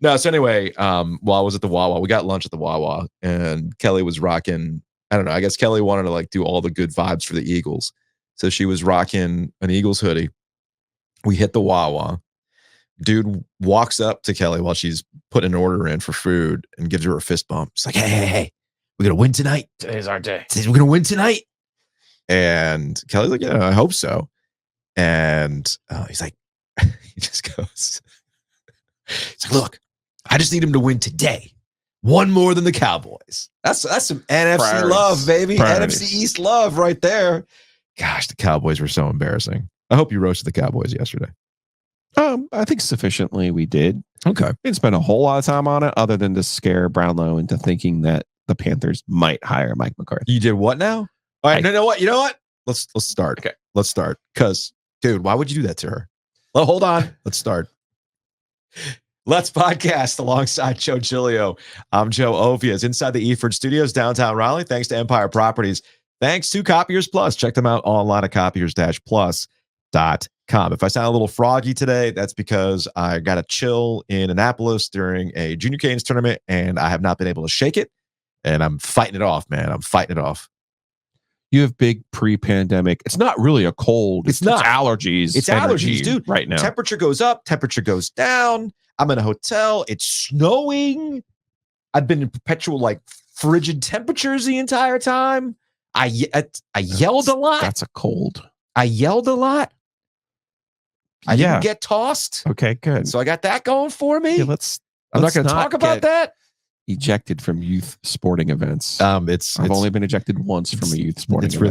No, so anyway, while I was at the Wawa, we got lunch at the Wawa, and Kelly was rocking. I don't know. I guess Kelly wanted to like do all the good vibes for the Eagles, so she was rocking an Eagles hoodie. We hit the Wawa. Dude walks up to Kelly while she's putting an order in for food and gives her a fist bump. It's like, hey, we're gonna win tonight. Today's our day. We're gonna win tonight. And Kelly's like, yeah, I hope so. And he's like, he just goes, he's like, look, I just need him to win today. One more than the Cowboys. That's some NFC Priorities. love, baby. Priorities. NFC East love right there. Gosh, the Cowboys were so embarrassing. I hope you roasted the Cowboys yesterday. I think sufficiently we did. Okay. We didn't spend a whole lot of time on it other than to scare Brownlow into thinking that the Panthers might hire Mike McCarthy. You did what now? All right, you know what? Let's start. Okay. Let's start. Because, dude, why would you do that to her? Well, hold on. Let's start. Let's podcast alongside Joe Giglio. I'm Joe Ovias inside the Eford Studios, downtown Raleigh. Thanks to Empire Properties. Thanks to Copiers Plus. Check them out online at copiers-plus.com. If I sound a little froggy today, that's because I got a chill in Annapolis during a Junior Canes tournament, and I have not been able to shake it. And I'm fighting it off, man. I'm fighting it off. You have big pre-pandemic. It's not really a cold. It's not. Allergies. It's energy allergies, dude. Right now. Temperature goes up. Temperature goes down. I'm in a hotel. It's snowing. I've been in perpetual, like, frigid temperatures the entire time. I yelled a lot. That's a cold. I yelled a lot. I didn't get tossed. Okay, good. So I got that going for me. Yeah, I'm not going to talk about that. Ejected from youth sporting events. I've only been ejected once from a youth sporting event.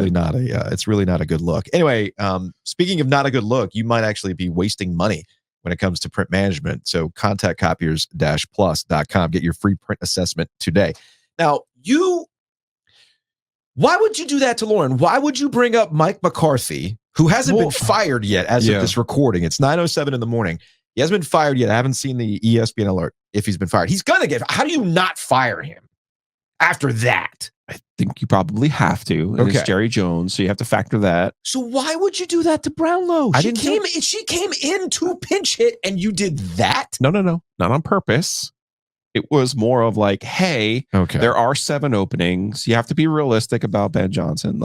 It's really not a good look. Anyway, speaking of not a good look, you might actually be wasting money when it comes to print management. So contact copiers-plus.com. Get your free print assessment today. Now, why would you do that to Lauren? Why would you bring up Mike McCarthy, who hasn't been fired yet as of this recording? It's 9:07 in the morning. He hasn't been fired yet. I haven't seen the ESPN alert if he's been fired. He's going to get. How do you not fire him after that? I think you probably have to. And it's Jerry Jones, so you have to factor that. So why would you do that to Brownlow? She came in to pinch hit, and you did that? No. Not on purpose. It was more of like, hey, there are 7 openings. You have to be realistic about Ben Johnson.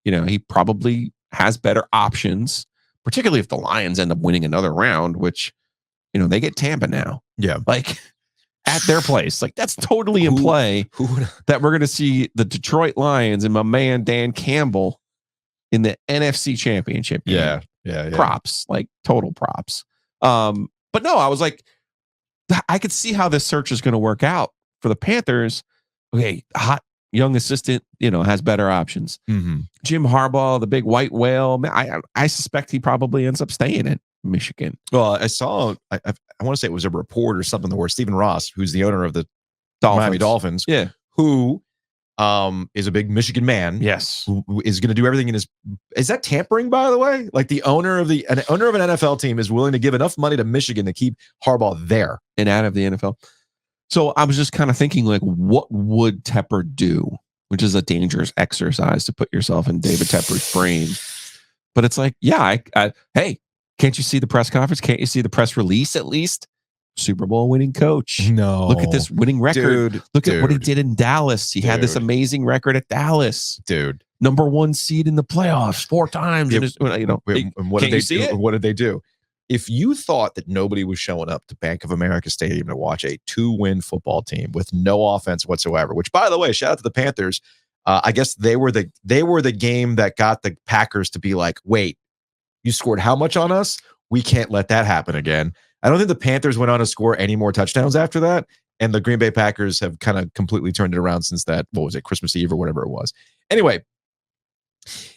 He probably has better options, particularly if the Lions end up winning another round, which, they get Tampa now. Yeah. Like at their place. Like that's totally in play that we're going to see the Detroit Lions and my man Dan Campbell in the NFC Championship game. Yeah. Props, like total props. But no, I was like, I could see how this search is going to work out for the Panthers. Okay, hot young assistant, has better options. Mm-hmm. Jim Harbaugh, the big white whale. I suspect he probably ends up staying in Michigan. Well, I saw, I want to say it was a report or something where Stephen Ross, who's the owner of the Miami Dolphins, who is a big Michigan man. Yes. Who is going to do everything in his. Is that tampering, by the way? Like the owner of an NFL team is willing to give enough money to Michigan to keep Harbaugh there and out of the NFL. So I was just kind of thinking, like, what would Tepper do? Which is a dangerous exercise to put yourself in David Tepper's brain. But it's like, hey, can't you see the press conference? Can't you see the press release at least? Super Bowl winning coach. No. Look at this winning record. Look at what he did in Dallas. He had this amazing record at Dallas. Dude. Number 1 seed in the playoffs 4 times. And what did they do? What did they do? If you thought that nobody was showing up to Bank of America Stadium to watch a 2-win football team with no offense whatsoever, which, by the way, shout out to the Panthers. I guess they were the game that got the Packers to be like, wait, you scored how much on us? We can't let that happen again. I don't think the Panthers went on to score any more touchdowns after that. And the Green Bay Packers have kind of completely turned it around since that, what was it, Christmas Eve or whatever it was. Anyway,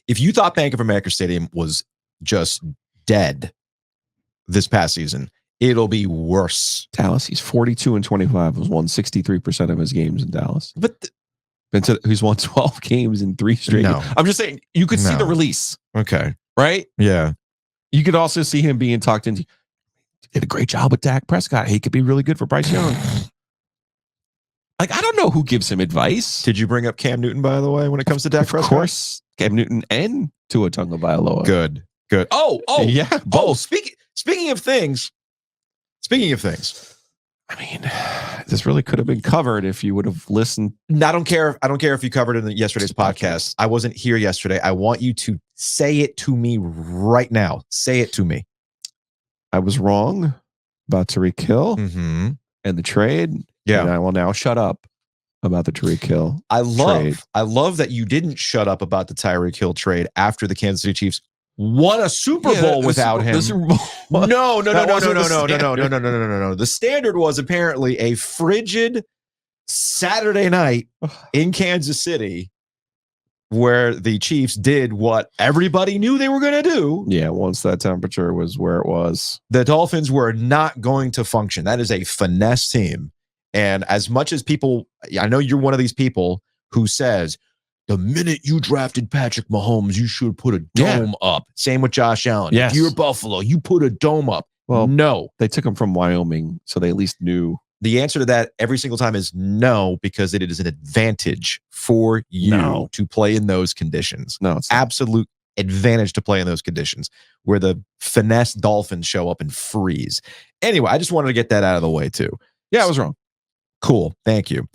if you thought Bank of America Stadium was just dead this past season, it'll be worse. Dallas, he's 42-25, has won 63% of his games in Dallas. But he's won 12 games in 3 straight. No. I'm just saying, you could see the release. Okay. Right? Yeah. You could also see him being talked into. Did a great job with Dak Prescott. He could be really good for Bryce Young. Like, I don't know who gives him advice. Did you bring up Cam Newton, by the way, when it comes to Dak Prescott? Of course. Cam Newton and Tua Tagovailoa. Good. Oh, yeah. Both. Speaking of things. I mean, this really could have been covered if you would have listened. I don't care if you covered it in yesterday's podcast. I wasn't here yesterday. I want you to say it to me right now. Say it to me. I was wrong about Tyreek Hill and the trade. Yeah. And I will now shut up about the Tyreek Hill trade. I love that you didn't shut up about the Tyreek Hill trade after the Kansas City Chiefs won a Super Bowl without him. No. The standard was apparently a frigid Saturday night in Kansas City where the Chiefs did what everybody knew they were going to do. Yeah, once that temperature was where it was. The Dolphins were not going to function. That is a finesse team. And as much as people, I know you're one of these people who says, the minute you drafted Patrick Mahomes, you should put a dome up. Same with Josh Allen. Yes. If you're Buffalo, you put a dome up. Well, no. They took him from Wyoming, so they at least knew. The answer to that every single time is no, because it is an advantage for you to play in those conditions. No, it's absolute advantage to play in those conditions where the finesse Dolphins show up and freeze. Anyway, I just wanted to get that out of the way too. Yeah, I was wrong. Cool. Thank you.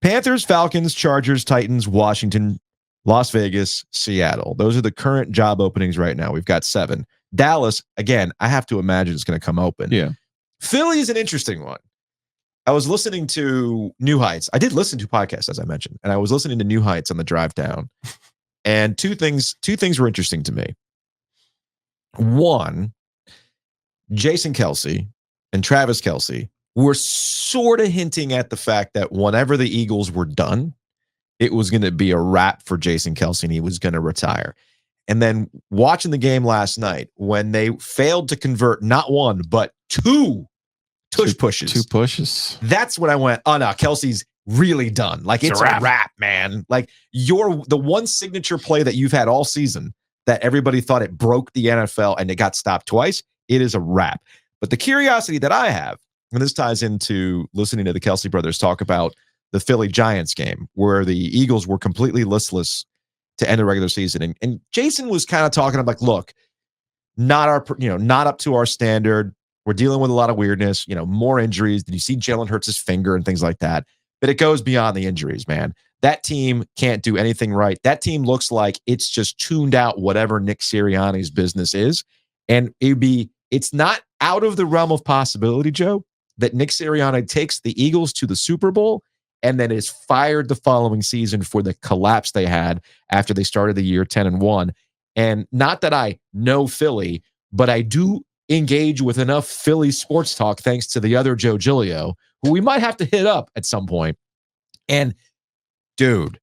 Panthers, Falcons, Chargers, Titans, Washington, Las Vegas, Seattle. Those are the current job openings right now. We've got 7. Dallas, again, I have to imagine it's going to come open. Yeah. Philly is an interesting one. I was listening to New Heights. I did listen to podcasts, as I mentioned, and I was listening to New Heights on the drive down. And two things were interesting to me. One, Jason Kelce and Travis Kelce were sort of hinting at the fact that whenever the Eagles were done, it was going to be a wrap for Jason Kelce and he was going to retire. And then watching the game last night, when they failed to convert not one, but 2 tush pushes. 2 pushes. That's when I went, oh no, Kelce's really done. Like it's a wrap, man. Like the one signature play that you've had all season that everybody thought it broke the NFL and it got stopped twice, it is a wrap. But the curiosity that I have, and this ties into listening to the Kelce brothers talk about the Philly Giants game where the Eagles were completely listless to end the regular season. And Jason was kind of talking about, like, look, not up to our standard. We're dealing with a lot of weirdness, more injuries. Did you see Jalen Hurts' finger and things like that? But it goes beyond the injuries, man. That team can't do anything right. That team looks like it's just tuned out whatever Nick Sirianni's business is. And it's not out of the realm of possibility, Joe, that Nick Sirianni takes the Eagles to the Super Bowl and then is fired the following season for the collapse they had after they started the year 10-1. And not that I know Philly, but I do engage with enough Philly sports talk thanks to the other Joe Giglio, who we might have to hit up at some point. And dude,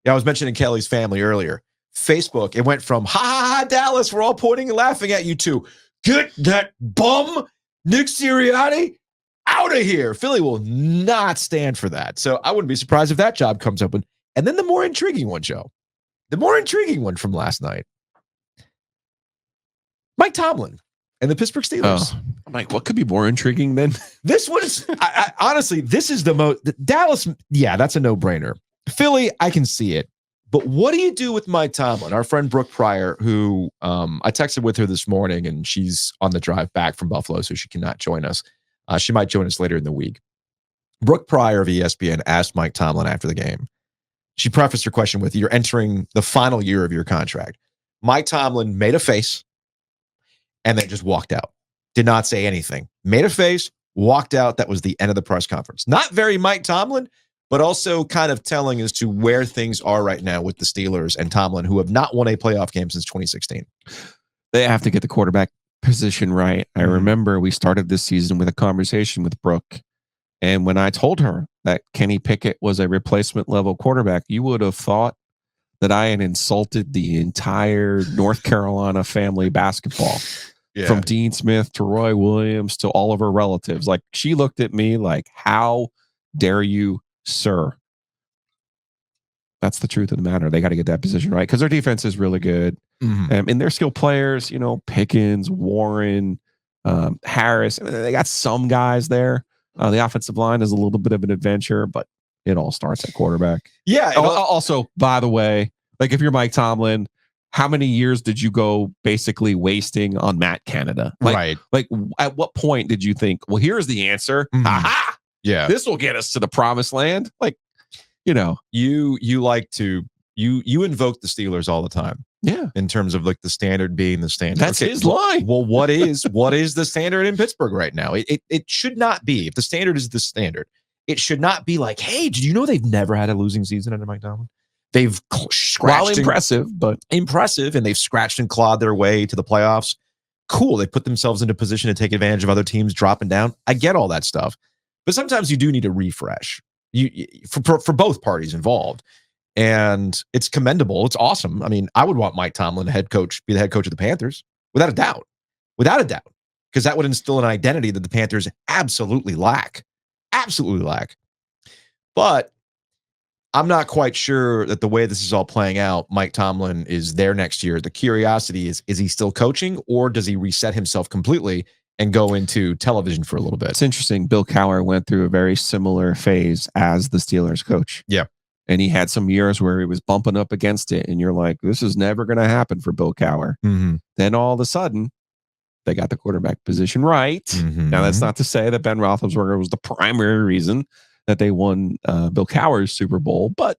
I was mentioning Kelly's family earlier. Facebook, it went from, ha, ha, ha, Dallas, we're all pointing and laughing at you two. Get that bum, Nick Sirianni, out of here. Philly will not stand for that. So I wouldn't be surprised if that job comes open. And then the more intriguing one, Joe, the more intriguing one from last night, Mike Tomlin and the Pittsburgh Steelers. Oh, I'm like, what could be more intriguing than this one? Is honestly, this is the most Dallas. Yeah, that's a no-brainer. Philly, I can see it. But what do you do with Mike Tomlin? Our friend Brooke Pryor, who I texted with her this morning, and she's on the drive back from Buffalo, so she cannot join us. She might join us later in the week. Brooke Pryor of ESPN asked Mike Tomlin after the game. She prefaced her question with, you're entering the final year of your contract. Mike Tomlin made a face and then just walked out. Did not say anything. Made a face, walked out. That was the end of the press conference. Not very Mike Tomlin, but also kind of telling as to where things are right now with the Steelers and Tomlin, who have not won a playoff game since 2016. They have to get the quarterback position right. I remember we started this season with a conversation with Brooke, and when I told her that Kenny Pickett was a replacement level quarterback, you would have thought that I had insulted the entire North Carolina family basketball. Yeah. From Dean Smith to Roy Williams to all of her relatives. Like, she looked at me like, how dare you, sir? That's the truth of the matter. They got to get that position right because their defense is really good. And their skilled players, Pickens, Warren, Harris, they got some guys there. The offensive line is a little bit of an adventure, but it all starts at quarterback. Yeah. Also, by the way, like, if you're Mike Tomlin, how many years did you go basically wasting on Matt Canada? Right. Like at what point did you think, well, here's the answer. Ha-ha! Yeah. This will get us to the promised land. Like, you know. You like to, you invoke the Steelers all the time. Yeah. In terms of like the standard being the standard. That's his line. Well, what is the standard in Pittsburgh right now? It should not be. If the standard is the standard, it should not be like, hey, did you know they've never had a losing season under Mike Tomlin? They've scratched impressive, and they've scratched and clawed their way to the playoffs. Cool. They put themselves into a position to take advantage of other teams dropping down. I get all that stuff. But sometimes you do need a refresh. For both parties involved. And it's commendable. It's awesome. I mean, I would want Mike Tomlin, be the head coach of the Panthers, without a doubt. Because that would instill an identity that the Panthers absolutely lack. But I'm not quite sure that the way this is all playing out, Mike Tomlin is there next year. The curiosity is he still coaching, or does he reset himself completely and go into television for a little bit? It's interesting. Bill Cowher went through a very similar phase as the Steelers coach. Yeah. And he had some years where he was bumping up against it. And you're like, this is never going to happen for Bill Cowher. Mm-hmm. Then all of a sudden, they got the quarterback position right. Mm-hmm. Now, that's not to say that Ben Roethlisberger was the primary reason that they won Bill Cowher's Super Bowl. But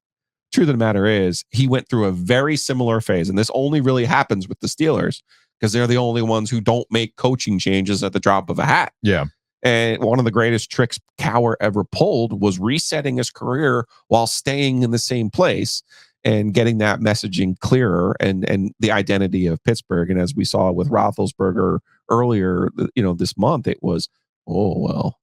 truth of the matter is, he went through a very similar phase. And this only really happens with the Steelers because they're the only ones who don't make coaching changes at the drop of a hat. Yeah. And one of the greatest tricks Cowher ever pulled was resetting his career while staying in the same place and getting that messaging clearer and the identity of Pittsburgh. And as we saw with Roethlisberger earlier, this month, it was, oh, well,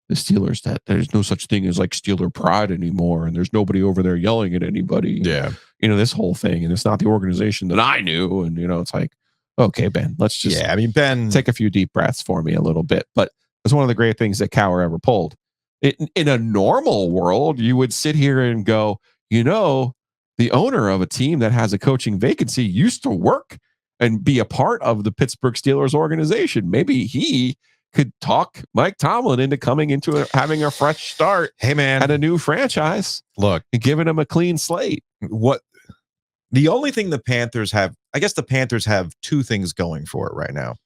the Steelers, that there's no such thing as like Steeler pride anymore. And there's nobody over there yelling at anybody. Yeah. This whole thing. And it's not the organization that I knew. And, it's like, okay, Ben, let's just Ben, take a few deep breaths for me a little bit. But it's one of the great things that Cowher ever pulled. In a normal world, you would sit here and go, the owner of a team that has a coaching vacancy used to work and be a part of the Pittsburgh Steelers organization. Maybe he could talk Mike Tomlin into coming into having a fresh start. Hey, man, at a new franchise. Look, and giving him a clean slate. The only thing the Panthers have, I guess the Panthers have two things going for it right now.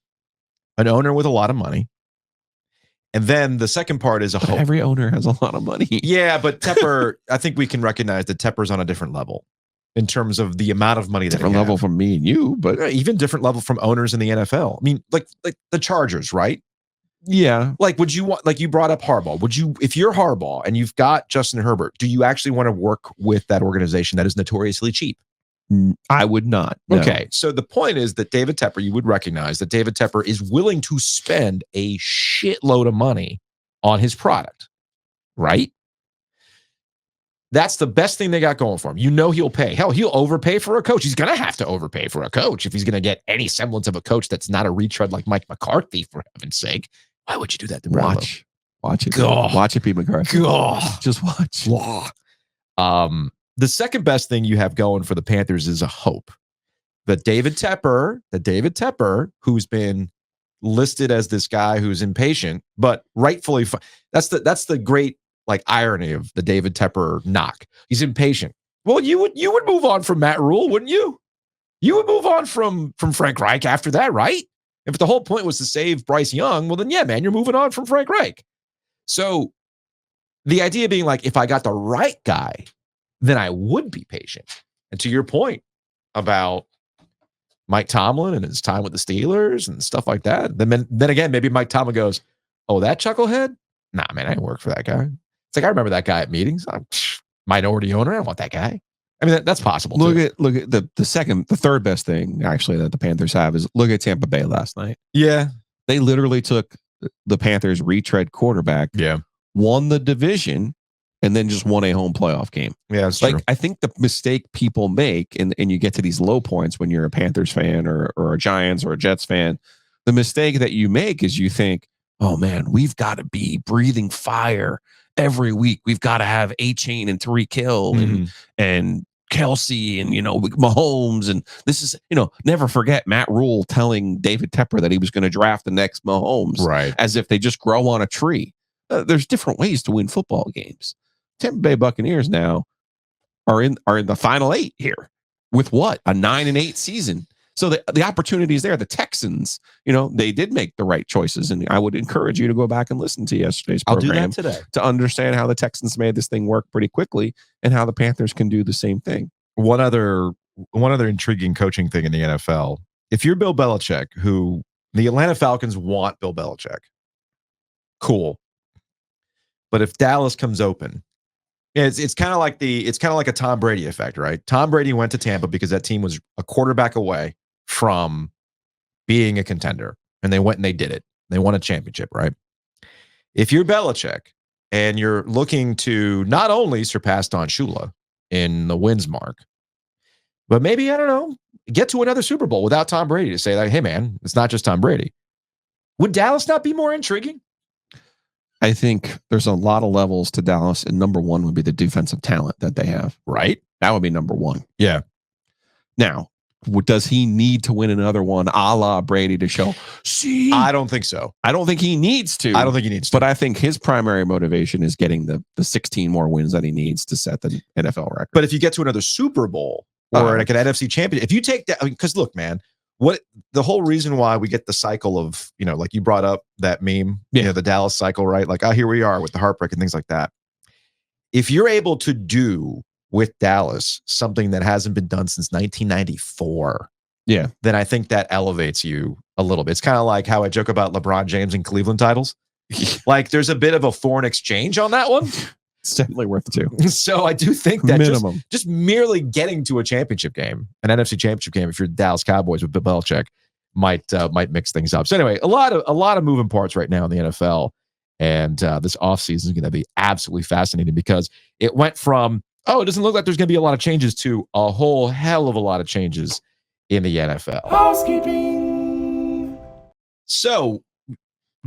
An owner with a lot of money. And then the second part is hope. Every owner has a lot of money. Yeah, but Tepper, I think we can recognize that Tepper's on a different level in terms of the amount of money that different level from me and you, but even different level from owners in the NFL. I mean, like the Chargers, right? Yeah. Like, would you want, like you brought up Harbaugh, would you, if you're Harbaugh and you've got Justin Herbert, do you actually want to work with that organization that is notoriously cheap? I would not. No. Okay. So the point is that David Tepper, you would recognize that David Tepper is willing to spend a shitload of money on his product, right? That's the best thing they got going for him. He'll pay. Hell, he'll overpay for a coach. He's going to have to overpay for a coach if he's going to get any semblance of a coach that's not a retread like Mike McCarthy, for heaven's sake. Why would you do that to Bravo? Watch it. God. Watch it be McCarthy. God. Just watch. The second best thing you have going for the Panthers is a hope that David Tepper, who's been listed as this guy who's impatient, but rightfully, that's the great like irony of the David Tepper knock. He's impatient. Well, you would move on from Matt Rule, wouldn't you? You would move on from Frank Reich after that, right? If the whole point was to save Bryce Young, well then, yeah, man, you're moving on from Frank Reich. So the idea being like, if I got the right guy, then I would be patient. And to your point about Mike Tomlin and his time with the Steelers and stuff like that, then again, maybe Mike Tomlin goes, oh, that chucklehead? Nah, man, I didn't work for that guy. It's like, I remember that guy at meetings. I'm minority owner. I don't want that guy. I mean, that's possible. Look at the third best thing actually that the Panthers have is look at Tampa Bay last night. Yeah. They literally took the Panthers retread quarterback, won the division, and then just won a home playoff game. Yeah, that's like true. I think the mistake people make, and you get to these low points when you're a Panthers fan or a Giants or a Jets fan, the mistake that you make is you think, oh man, we've got to be breathing fire every week. We've got to have A-Chain and Tariq Hill and Kelsey and Mahomes, and this is never forget Matt Rule telling David Tepper that he was going to draft the next Mahomes, right? As if they just grow on a tree. There's different ways to win football games. Tampa Bay Buccaneers now are in the final 8 here with what? A 9-8 season. So the opportunity is there. The Texans, they did make the right choices. And I would encourage you to go back and listen to yesterday's program. I'll do that today. To understand how the Texans made this thing work pretty quickly and how the Panthers can do the same thing. One other intriguing coaching thing in the NFL. If you're Bill Belichick, who the Atlanta Falcons want Bill Belichick, cool. But if Dallas comes open, it's kind of like a Tom Brady effect, right? Tom Brady went to Tampa because that team was a quarterback away from being a contender, and they went and they did it. They won a championship, right? If you're Belichick and you're looking to not only surpass Don Shula in the wins mark, but maybe, I don't know, get to another Super Bowl without Tom Brady to say, like, hey, man, it's not just Tom Brady. Would Dallas not be more intriguing? I think there's a lot of levels to Dallas, and number one would be the defensive talent that they have. Right? That would be number one. Yeah. Now, does he need to win another one a la Brady to show? See? I don't think so. I don't think he needs to. But I think his primary motivation is getting the 16 more wins that he needs to set the NFL record. But if you get to another Super Bowl or like an NFC championship, if you take that, because look, man, what the whole reason why we get the cycle of, like you brought up that meme, the Dallas cycle, right? Like, here we are with the heartbreak and things like that. If you're able to do with Dallas something that hasn't been done since 1994, then I think that elevates you a little bit. It's kind of like how I joke about LeBron James and Cleveland titles. Like, there's a bit of a foreign exchange on that one. It's definitely worth it too. So I do think that minimum, just merely getting to a championship game, an NFC championship game, if you're Dallas Cowboys with Bill Belichick, might mix things up. So anyway, a lot of moving parts right now in the NFL, and this offseason is going to be absolutely fascinating because it went from, it doesn't look like there's going to be a lot of changes to a whole hell of a lot of changes in the NFL. Housekeeping. So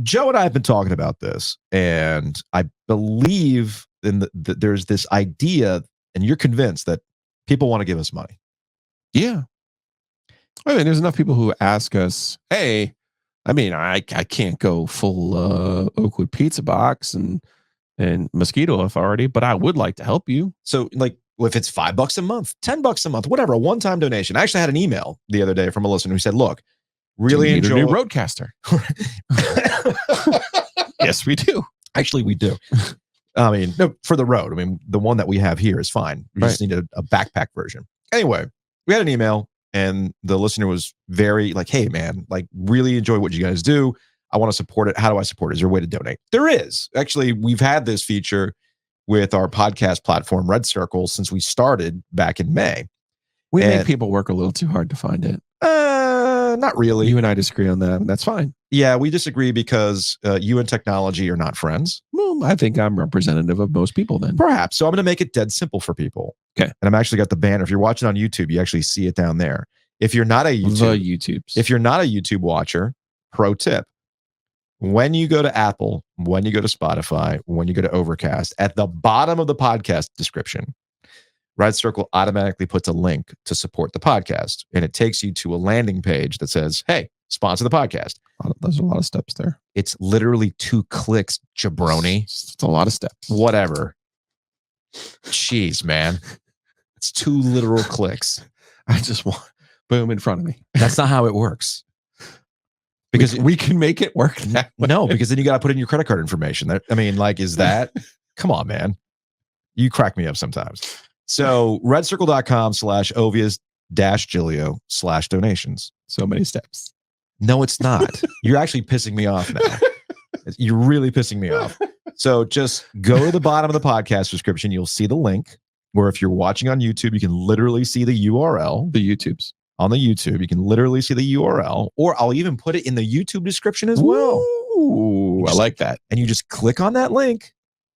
Joe and I have been talking about this, and I believe there's this idea, and you're convinced that people want to give us money. Yeah. I mean, there's enough people who ask us, hey, I mean, I can't go full Oakwood pizza box and mosquito authority, but I would like to help you. So like, if it's $5 a month, $10 a month, whatever, a one-time donation. I actually had an email the other day from a listener who said, look, really enjoy a new Roadcaster. Yes, we do. Actually, we do. I mean, no, for the road. I mean, the one that we have here is fine. We just need a backpack version. Anyway, we had an email, and the listener was very like, hey, man, like, really enjoy what you guys do. I want to support it. How do I support it? Is there a way to donate? There is. Actually, we've had this feature with our podcast platform, Red Circle, since we started back in May. We make people work a little too hard to find it. Not really. You and I disagree on that, and that's fine. Yeah, we disagree because you and technology are not friends. Well, I think I'm representative of most people then. Perhaps. So I'm going to make it dead simple for people. Okay. And I'm actually got the banner. If you're watching on YouTube, you actually see it down there. If you're not a YouTube watcher, pro tip. When you go to Apple, when you go to Spotify, when you go to Overcast, at the bottom of the podcast description, Red Circle automatically puts a link to support the podcast. And it takes you to a landing page that says, hey, sponsor the podcast. There's a lot of steps there. It's literally 2 clicks, jabroni. It's a lot of steps. Whatever. Jeez, man. It's 2 literal clicks. I just want boom in front of me. That's not how it works. Because we can make it work that way. No, because then you got to put in your credit card information. I mean, like, is that? Come on, man. You crack me up sometimes. So redcircle.com/Ovius-Giglio/donations. So many steps. No, it's not. You're actually pissing me off now. You're really pissing me off. So just go to the bottom of the podcast description. You'll see the link where if you're watching on YouTube, you can literally see the URL. The YouTubes. On the YouTube, you can literally see the URL, or I'll even put it in the YouTube description as well. Ooh, I like that. And you just click on that link.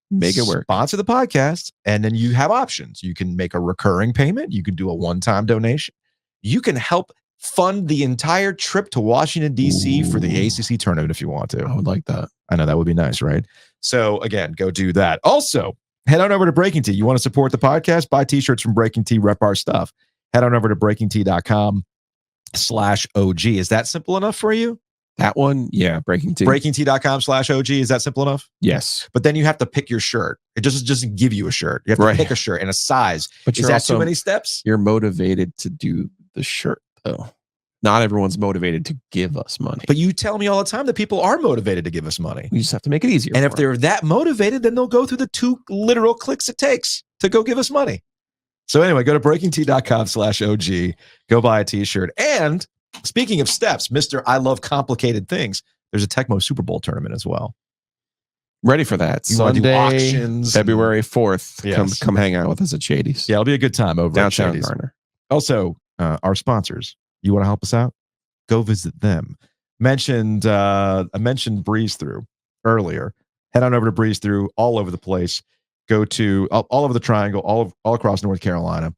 Make it work. Sponsor the podcast, and then you have options. You can make a recurring payment. You can do a one-time donation. You can help fund the entire trip to Washington, D.C. for the ACC tournament if you want to. I would like that. I know that would be nice, right? So again, go do that. Also, head on over to Breaking Tea. You want to support the podcast? Buy t-shirts from Breaking Tea, rep our stuff. Head on over to breakingtea.com/OG. Is that simple enough for you? That one, yeah, Breaking Tea. BreakingT.com/OG. Is that simple enough? Yes. But then you have to pick your shirt. It doesn't give you a shirt. You have to pick a shirt and a size. But is that too many steps? You're motivated to do the shirt, though. Not everyone's motivated to give us money. But you tell me all the time that people are motivated to give us money. We just have to make it easier. And if they're that motivated, then they'll go through the 2 literal clicks it takes to go give us money. So anyway, go to BreakingT.com/OG. Go buy a t-shirt. And speaking of steps, Mr. I love complicated things. There's a Tecmo Super Bowl tournament as well. Ready for that. You Sunday, auctions February 4th. Yes. Come hang out with us at Shady's. Yeah, it'll be a good time over downtown at Shady's. Garner. Also, our sponsors. You want to help us out? Go visit them. I mentioned Breeze Through earlier. Head on over to Breeze Through, all over the place. Go to all over the triangle, all across North Carolina.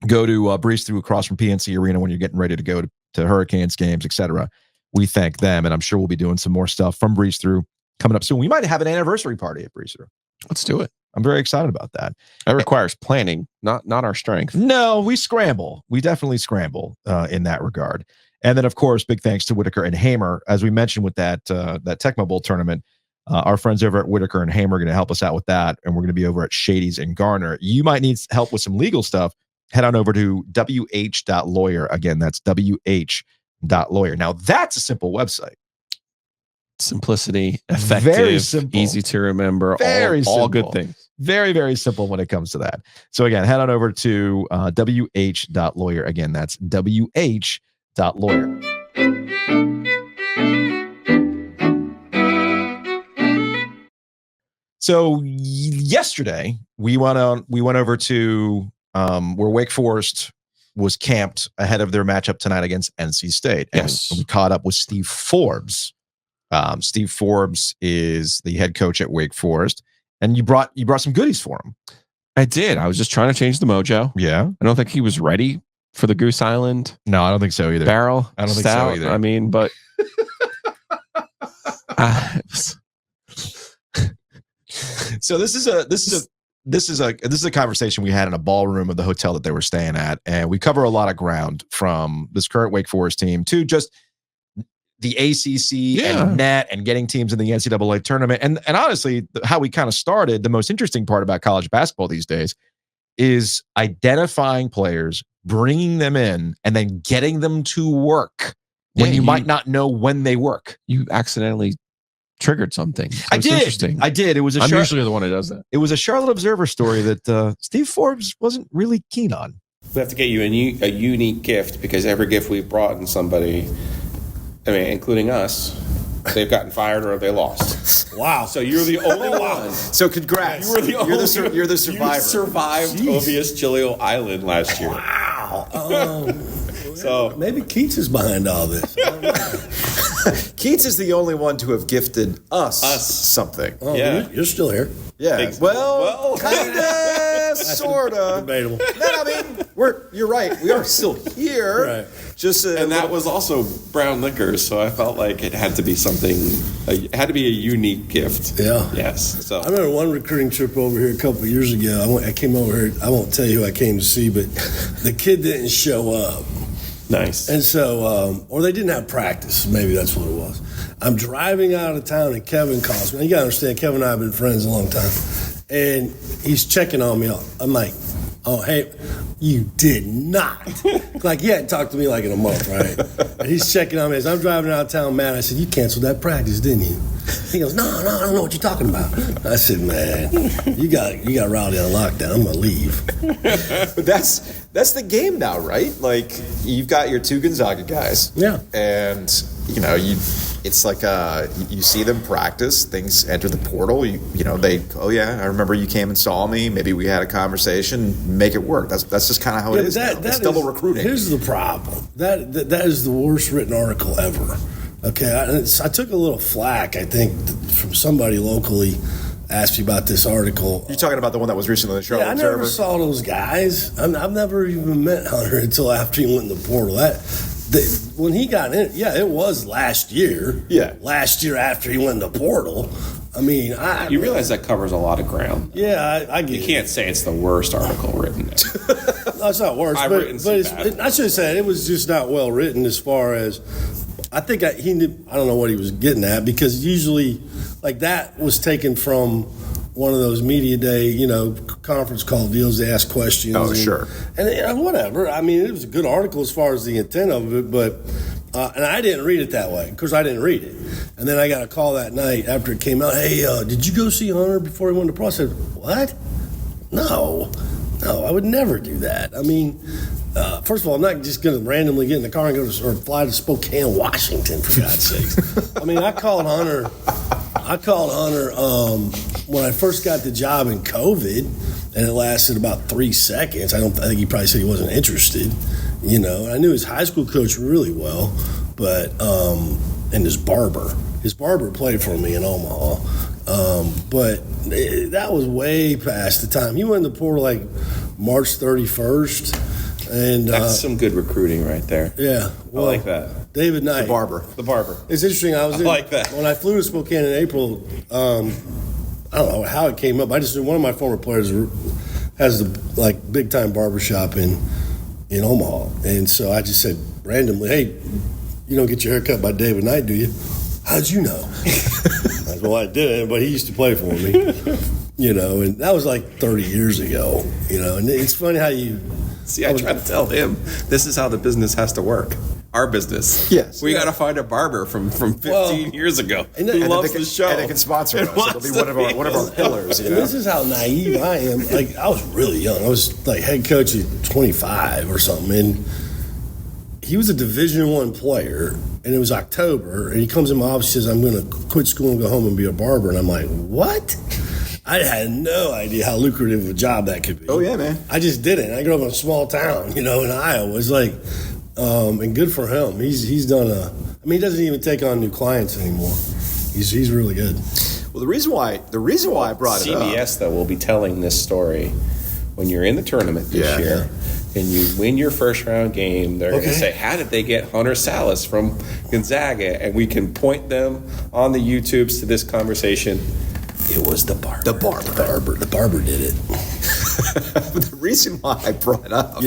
Go to Breeze Through across from PNC Arena when you're getting ready to go to Hurricanes games, etc. We thank them, and I'm sure we'll be doing some more stuff from Breeze Through coming up soon. We might have an anniversary party at Breeze Through. Let's do it. I'm very excited about that. That requires planning, not our strength. No, we scramble. We definitely scramble in that regard. And then, of course, big thanks to Whitaker and Hamer. As we mentioned with that Tecmo Bowl tournament, our friends over at Whitaker and Hamer are going to help us out with that. And we're going to be over at Shady's in Garner. You might need help with some legal stuff. Head on over to wh.lawyer. Again, that's wh.lawyer. Now, that's a simple website. Simplicity, effective, very simple, easy to remember, all good things. Very, very simple when it comes to that. So again, head on over to wh.lawyer. Again, that's wh.lawyer. So yesterday we went over to where Wake Forest was camped ahead of their matchup tonight against NC State. Yes. And we caught up with Steve Forbes. Steve Forbes is the head coach at Wake Forest, and you brought some goodies for him. I did. I was just trying to change the mojo. Yeah. I don't think he was ready for the Goose Island. No, I don't think so either. Barrel. I don't think stout. so either. I mean, but so this is a conversation we had in a ballroom of the hotel that they were staying at, and we cover a lot of ground from this current Wake Forest team to just the ACC and net and getting teams in the NCAA tournament. And honestly, how we kind of started, the most interesting part about college basketball these days is identifying players, bringing them in, and then getting them to work when you might not know when they work. You accidentally triggered something. So I did. Interesting. I did. It was I'm usually the one who does that. It was a Charlotte Observer story that Steve Forbes wasn't really keen on. We have to get you a unique gift, because every gift we've brought in somebody, I mean, including us, they've gotten fired or they lost. Wow. So you're the only one. So congrats. You were the only You're the survivor. You survived Ovius Giglio Island last year. Wow. So maybe Keats is behind all this. Keats is the only one to have gifted us something. Oh, yeah. You're still here. Yeah. Well, kinda, sorta. Debatable. I mean, you're right. We are still here. Right. Just and that was also brown liquor, so I felt like it had to be something. It had to be a unique gift. Yeah. Yes. So I remember one recruiting trip over here a couple of years ago. I came over here. I won't tell you who I came to see, but the kid didn't show up. nice. And so, or they didn't have practice. Maybe that's what it was. I'm driving out of town and Kevin calls me. You got to understand, Kevin and I have been friends a long time. And he's checking on me. I'm like, oh, hey, you did not. Like, he hadn't talked to me like in a month, right? And he's checking on me. As I'm driving out of town, man, I said, you canceled that practice, didn't you? He goes, no, I don't know what you're talking about. I said, man, you got Rowdy on lockdown. I'm going to leave. But that's the game now, right? Like, you've got your two Gonzaga guys. Yeah. And, it's like you see them practice, things enter the portal, I remember you came and saw me, maybe we had a conversation, make it work. That's just kind of how it is now. It's double recruiting. Here's the problem. That is the worst written article ever. Okay, I took a little flack, I think, from somebody locally asked me about this article. You're talking about the one that was recently in the Charlotte Observer? I never saw those guys. I've never even met Hunter until after he went in the portal. When he got in, it was last year. Yeah. Last year after he went in the portal. I mean, you realize that covers a lot of ground. Yeah, I get it. You can't say it's the worst article written. No, it's not worse. I've written some bad. I should say it was just not well written as far as I think he knew. I don't know what he was getting at, because usually, like, that was taken from one of those media day, conference call deals. They ask questions. Oh, sure. And whatever. I mean, it was a good article as far as the intent of it, but and I didn't read it that way. Of course, I didn't read it. And then I got a call that night after it came out. Hey, did you go see Hunter before he went to pro? I said, what? No, I would never do that. I mean, first of all, I'm not just going to randomly get in the car and or fly to Spokane, Washington, for God's sakes. I mean, I called Hunter when I first got the job in COVID, and it lasted about 3 seconds. I think he probably said he wasn't interested, And I knew his high school coach really well, but and his barber played for me in Omaha, but that was way past the time. He went in the portal like March 31st. And that's some good recruiting right there. Yeah, well, I like that. David Knight, the barber. It's interesting. I like that. When I flew to Spokane in April. I don't know how it came up. I just knew one of my former players has the big time barbershop in Omaha, and so I just said randomly, "Hey, you don't get your hair cut by David Knight, do you?" How'd you know? I said, well, I didn't, but he used to play for me. And that was like 30 years ago. And it's funny how you. See, I try to tell him this is how the business has to work. Our business. Yes. We got to find a barber from 15 years ago who loves the show. And they can sponsor us. It'll be one of our pillars. And this is how naive I am. Like, I was really young. I was like head coach at 25 or something. And he was a Division I player. And it was October. And he comes in my office and says, I'm going to quit school and go home and be a barber. And I'm like, what? I had no idea how lucrative a job that could be. Oh, yeah, man. I just didn't. I grew up in a small town, in Iowa. It's like, and good for him. He's done he doesn't even take on new clients anymore. He's really good. Well, the reason why I brought it up. CBS, though, will be telling this story when you're in the tournament this year and you win your first round game. They're going to say, how did they get Hunter Salas from Gonzaga? And we can point them on the YouTubes to this conversation. It was the barber. The barber did it. The reason why I brought it up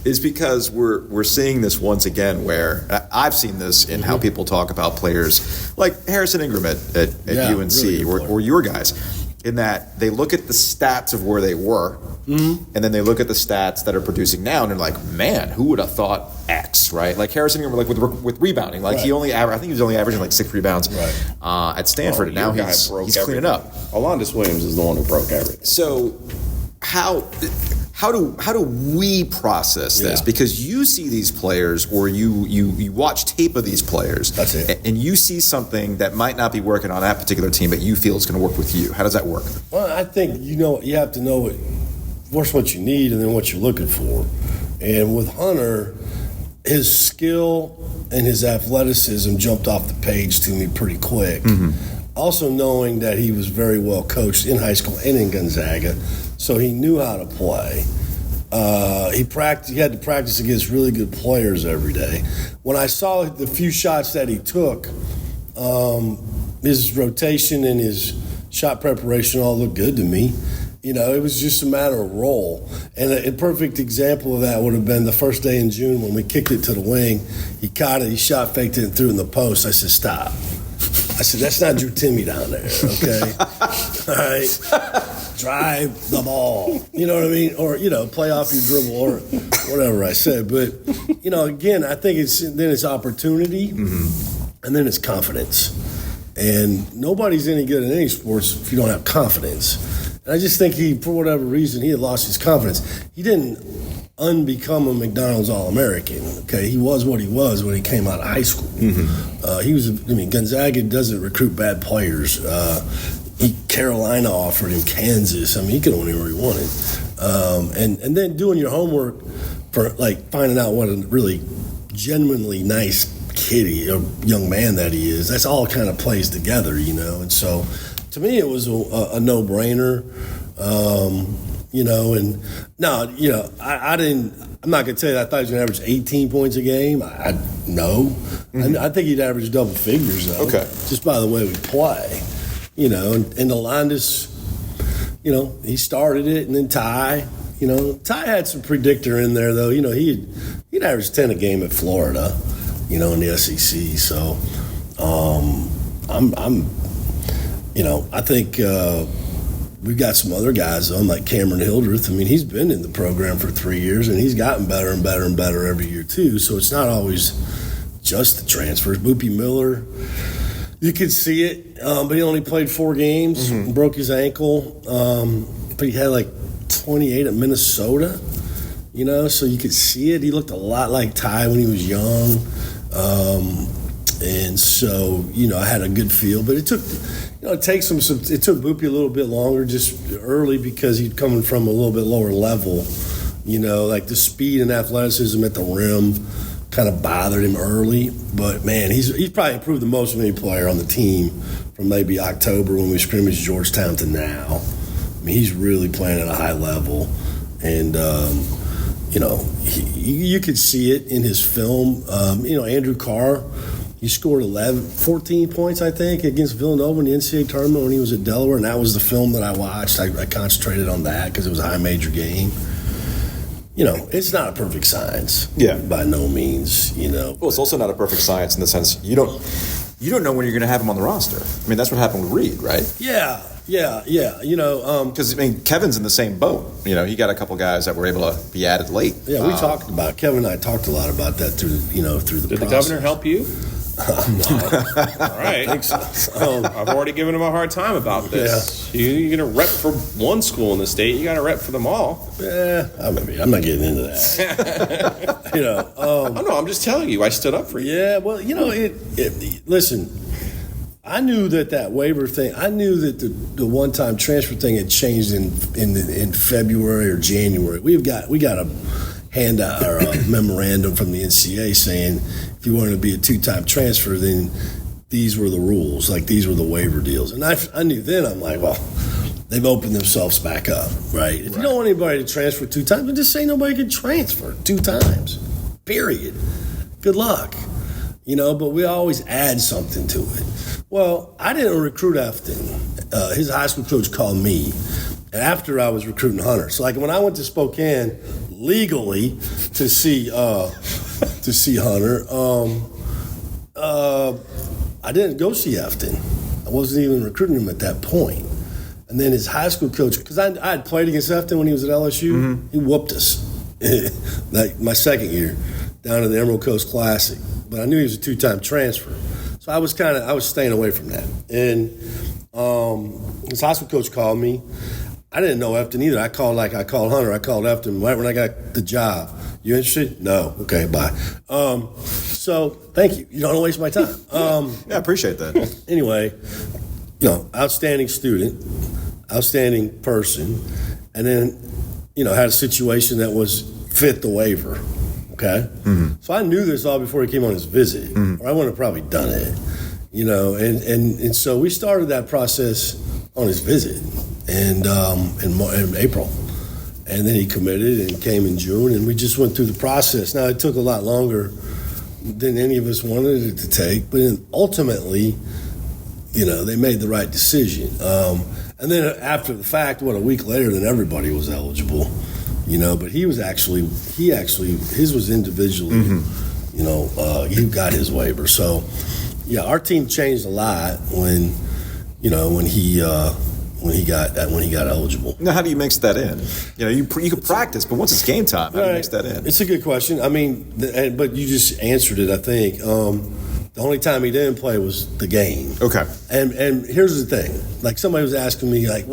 is because we're seeing this once again, where I've seen this in how people talk about players like Harrison Ingram at UNC really or your guys, in that they look at the stats of where they were, and then they look at the stats that are producing now, and they're like, man, who would have thought X, right? Like Harrison Ingram, like with rebounding, like he only I think he was only averaging like 6 rebounds at Stanford, and now he's cleaning up. Alondis Williams is the one who broke everything. So how do we process this? Because you see these players, or you watch tape of these players. That's it. And you see something that might not be working on that particular team, but you feel it's going to work with you. How does that work? Well, I think you have to know what you need and then what you're looking for. And with Hunter, his skill and his athleticism jumped off the page to me pretty quick. Also knowing that he was very well coached in high school and in Gonzaga, so he knew how to play. He had to practice against really good players every day. When I saw the few shots that he took, his rotation and his shot preparation all looked good to me. It was just a matter of role. And a perfect example of that would have been the first day in June when we kicked it to the wing. He caught it, he shot faked it and threw it in the post. I said, stop. I said, that's not Drew Timmy down there, okay? All right? Drive the ball. You know what I mean? Or, play off your dribble or whatever I said. But, again, I think it's opportunity and then it's confidence. And nobody's any good in any sports if you don't have confidence. And I just think for whatever reason, he had lost his confidence. He didn't unbecome a McDonald's All-American, okay? He was what he was when he came out of high school. Gonzaga doesn't recruit bad players. Carolina offered him Kansas. He could win anywhere he wanted. And then doing your homework for, finding out what a really genuinely nice kid or young man that he is, that's all kind of plays together, And so, to me, it was a no-brainer. I'm not going to tell you that I thought he was going to average 18 points a game. No. I think he'd average double figures, though. Okay. Just by the way we play. And Alondis, he started it, and then Ty. Ty had some predictor in there, though. He'd average 10 a game at Florida. in the SEC. So I think we've got some other guys though, like Cameron Hildreth. I mean, he's been in the program for 3 years, and he's gotten better and better and better every year too. So it's not always just the transfers. Boopie Miller, you could see it, but he only played 4 games, broke his ankle, but he had like 28 at Minnesota, so you could see it. He looked a lot like Ty when he was young, and so, I had a good feel, but it took, it took Boopie a little bit longer just early because he'd coming from a little bit lower level, like the speed and athleticism at the rim kind of bothered him early, but man, he's probably improved the most of any player on the team from maybe October when we scrimmaged Georgetown to now. I mean, he's really playing at a high level, and you could see it in his film. Andrew Carr, he scored 14 points, I think, against Villanova in the NCAA tournament when he was at Delaware, and that was the film that I watched. I concentrated on that because it was a high major game. It's not a perfect science. Yeah. By no means, Well, it's also not a perfect science in the sense you don't know when you're going to have him on the roster. I mean, that's what happened with Reed, right? Yeah. Because Kevin's in the same boat. He got a couple guys that were able to be added late. Yeah, we talked about it. Kevin and I talked a lot about that through the Did process. the governor help you? No. All right. I think so. I've already given him a hard time about this. Yeah. You're going to rep for one school in the state. You got to rep for them all. Yeah, I'm not getting into that. No, I'm just telling you. I stood up for you. Yeah, well, listen, I knew that waiver thing, I knew that the one-time transfer thing had changed in February or January. We got a handout or a memorandum from the NCAA saying if you wanted to be a 2-time transfer, then these were the rules, like these were the waiver deals. And I knew then, I'm like, well, they've opened themselves back up, right? If you don't want anybody to transfer 2 times, then just say nobody can transfer 2 times, period. Good luck. But we always add something to it. Well, I didn't recruit Afton. His high school coach called me after I was recruiting Hunter. So, like, when I went to Spokane legally to see Hunter, I didn't go see Afton. I wasn't even recruiting him at that point. And then his high school coach, because I had played against Afton when he was at LSU, he whooped us like my second year down in the Emerald Coast Classic. But I knew he was a 2-time transfer. So I was staying away from that. And his high school coach called me. I didn't know Efton either. I called Hunter. I called Efton right when I got the job. You interested? No. Okay, bye. So thank you. You don't want to waste my time. I appreciate that. Anyway, outstanding student, outstanding person, and then, had a situation that fit the waiver. Okay? Mm-hmm. So I knew this all before he came on his visit, or I wouldn't have probably done it, and so we started that process on his visit and in April. And then he committed and came in June, and we just went through the process. Now, it took a lot longer than any of us wanted it to take, but ultimately, they made the right decision. And then after the fact, a week later, then everybody was eligible. But his was individually, he got his waiver. So, yeah, our team changed a lot when he got eligible. Now, how do you mix that in? You could practice, but once it's game time, how do you mix that in? It's a good question. I mean, but you just answered it, I think. The only time he didn't play was the game. Okay. And here's the thing. Like, somebody was asking me, like,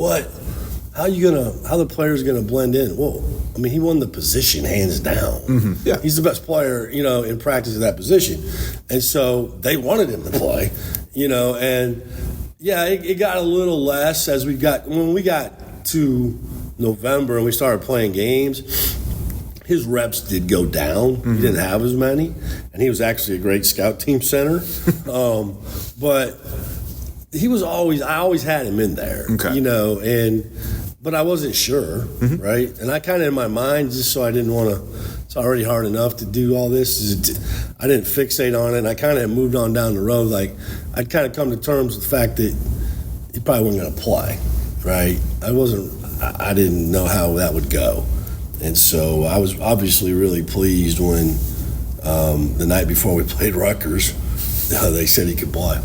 how the player's gonna blend in? Well, I mean, he won the position hands down. Mm-hmm. Yeah. He's the best player, in practice at that position. And so they wanted him to play, and yeah, it got a little less when we got to November and we started playing games. His reps did go down. Mm-hmm. He didn't have as many, and he was actually a great scout team center. But I always had him in there, okay. But I wasn't sure, mm-hmm. right? And I kind of in my mind, just so I didn't want to, it's already hard enough to do all this. I didn't fixate on it. And I kind of moved on down the road. Like, I'd kind of come to terms with the fact that he probably wasn't going to play, right? I didn't know how that would go. And so I was obviously really pleased when The night before we played Rutgers, they said he could play.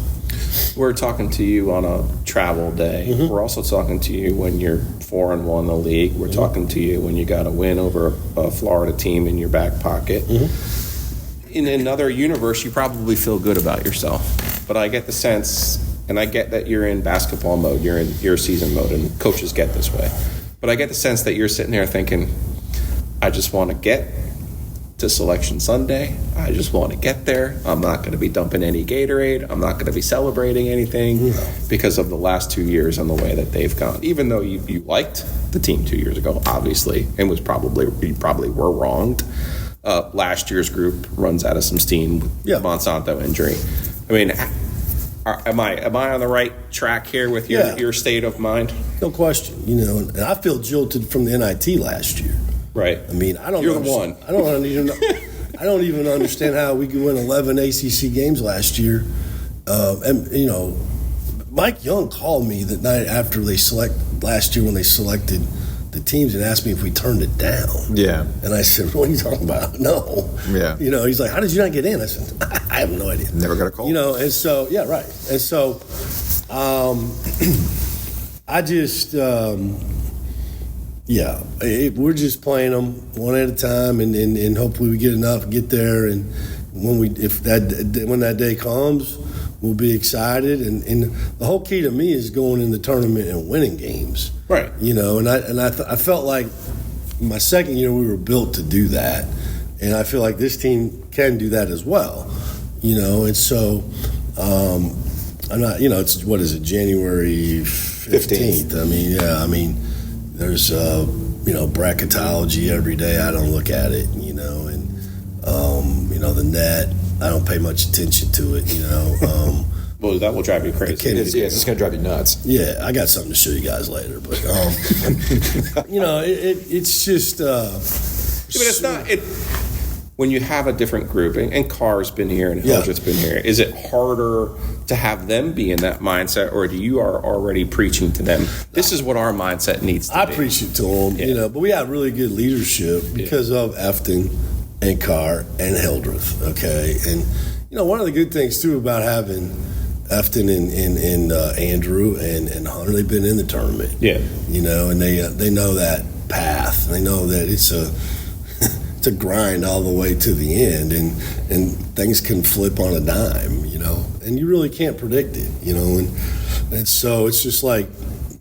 We're talking to you on a travel day. Mm-hmm. We're also talking to you when you're 4-1 in the league. We're talking to you when you got a win over a Florida team in your back pocket. Mm-hmm. In another universe, you probably feel good about yourself. But I get the sense, and I get that you're in basketball mode, you're in your season mode, and coaches get this way. But I get the sense that you're sitting there thinking, I just want to get to Selection Sunday. I just want to get there. I'm not going to be dumping any Gatorade. I'm not going to be celebrating anything because of the last 2 years and the way that they've gone. Even though you liked the team 2 years ago, obviously, and you probably were wronged. Last year's group runs out of some steam with Monsanto injury. I mean, am I on the right track here with your state of mind? No question. And I feel jilted from the NIT last year. Right. I mean, I don't. You're the one. I don't even understand how we could win 11 ACC games last year. Mike Young called me the night after last year when they selected the teams and asked me if we turned it down. Yeah. And I said, "What are you talking about?" No. Yeah. He's like, "How did you not get in?" I said, "I have no idea." Never got a call. And so right. And so, I just. We're just playing them one at a time, and hopefully we get enough, get there, and when that day comes, we'll be excited. And the whole key to me is going in the tournament and winning games, right? I felt like my second year we were built to do that, and I feel like this team can do that as well, And so I'm not, it's what is it, January 15th? There's, bracketology every day. I don't look at it, and, the net, I don't pay much attention to it, Well, that will drive you crazy. It's just going to drive you nuts. Yeah, I got something to show you guys later, but, it's just... but it's not... When you have a different group, and Carr's been here and Hildreth's been here, is it harder to have them be in that mindset, or do you are already preaching to them, this is what our mindset needs to be? I preach it to them, but we have really good leadership because of Efton and Carr and Hildreth, okay? And, one of the good things, too, about having Efton and Andrew and Hunter, they've been in the tournament. Yeah. And they know that path. They know that it's a grind all the way to the end, and things can flip on a dime, and you really can't predict it, and so it's just like,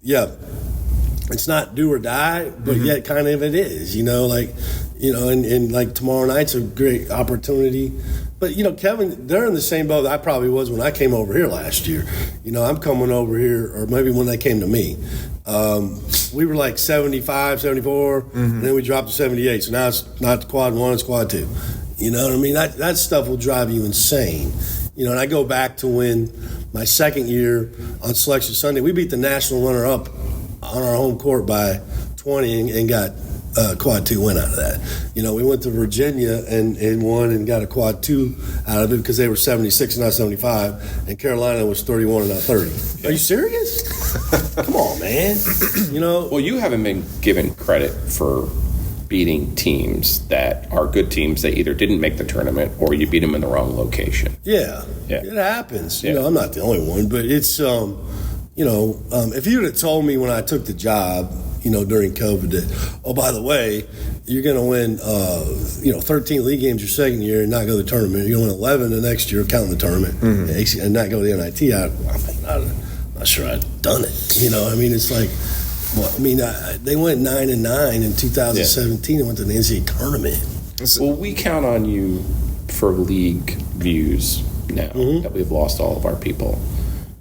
it's not do or die, but yet kind of it is, and like tomorrow night's a great opportunity. But, Kevin, they're in the same boat that I probably was when I came over here last year. I'm coming over here, or maybe when they came to me. We were like 75, 74, and then we dropped to 78. So now it's not quad one, it's quad two. You know what I mean? That stuff will drive you insane. And I go back to when my second year on Selection Sunday, we beat the national runner-up on our home court by 20 and got quad two win out of that. We went to Virginia and won and got a quad two out of it because they were 76 and not 75, and Carolina was 31 and not 30. Are you serious? Come on, man. Well, you haven't been given credit for beating teams that are good teams that either didn't make the tournament or you beat them in the wrong location. Yeah. It happens. Yeah. I'm not the only one, but it's if you would have told me when I took the job, during COVID that, oh, by the way, you're going to win, 13 league games your second year and not go to the tournament. You're going to win 11 the next year, counting the tournament, and not go to the NIT. I'm not sure I'd done it. It's like, they went 9-9 in 2017 and went to the NCAA tournament. Well, we count on you for league views now that we've lost all of our people.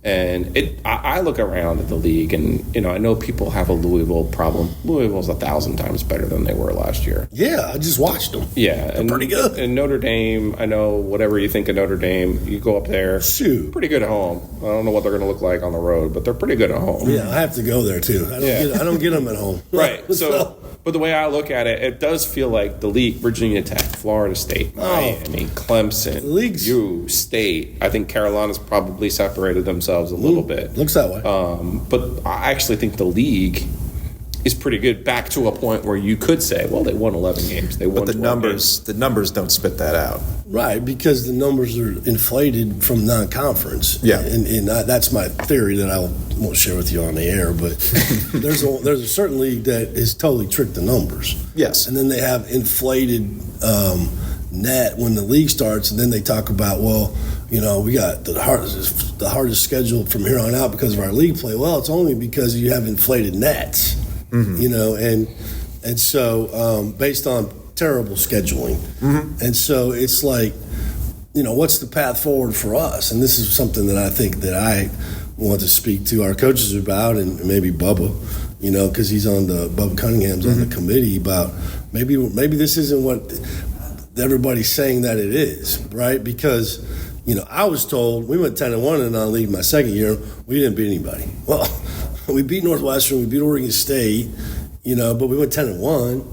And I look around at the league, and I know people have a Louisville problem. Louisville's 1,000 times better than they were last year. Yeah, I just watched them. Yeah, they're pretty good. And Notre Dame, I know whatever you think of Notre Dame, you go up there. Shoot, pretty good at home. I don't know what they're going to look like on the road, but they're pretty good at home. Yeah, I have to go there too. I don't get them at home. Right. So, but the way I look at it, it does feel like the league: Virginia Tech, Florida State, Miami, Clemson, U State. I think Carolina's probably separated themselves a little bit. Looks that way. But I actually think the league is pretty good, back to a point where you could say, well, they won 11 games. They won. But the numbers don't spit that out. Right, because the numbers are inflated from non-conference. Yeah. And that's my theory that I won't share with you on the air, but there's a certain league that has totally tricked the numbers. Yes. And then they have inflated net when the league starts, and then they talk about, well, we got the hardest schedule from here on out because of our league play. Well, it's only because you have inflated nets, and so based on terrible scheduling. And so it's like, what's the path forward for us? And this is something that I think that I want to speak to our coaches about, and maybe Bubba, because he's on Bubba Cunningham's on the committee, about maybe this isn't what everybody's saying that it is, right? Because, I was told we went 10-1 in non-league my second year. We didn't beat anybody. Well, we beat Northwestern, we beat Oregon State, but we went 10-1.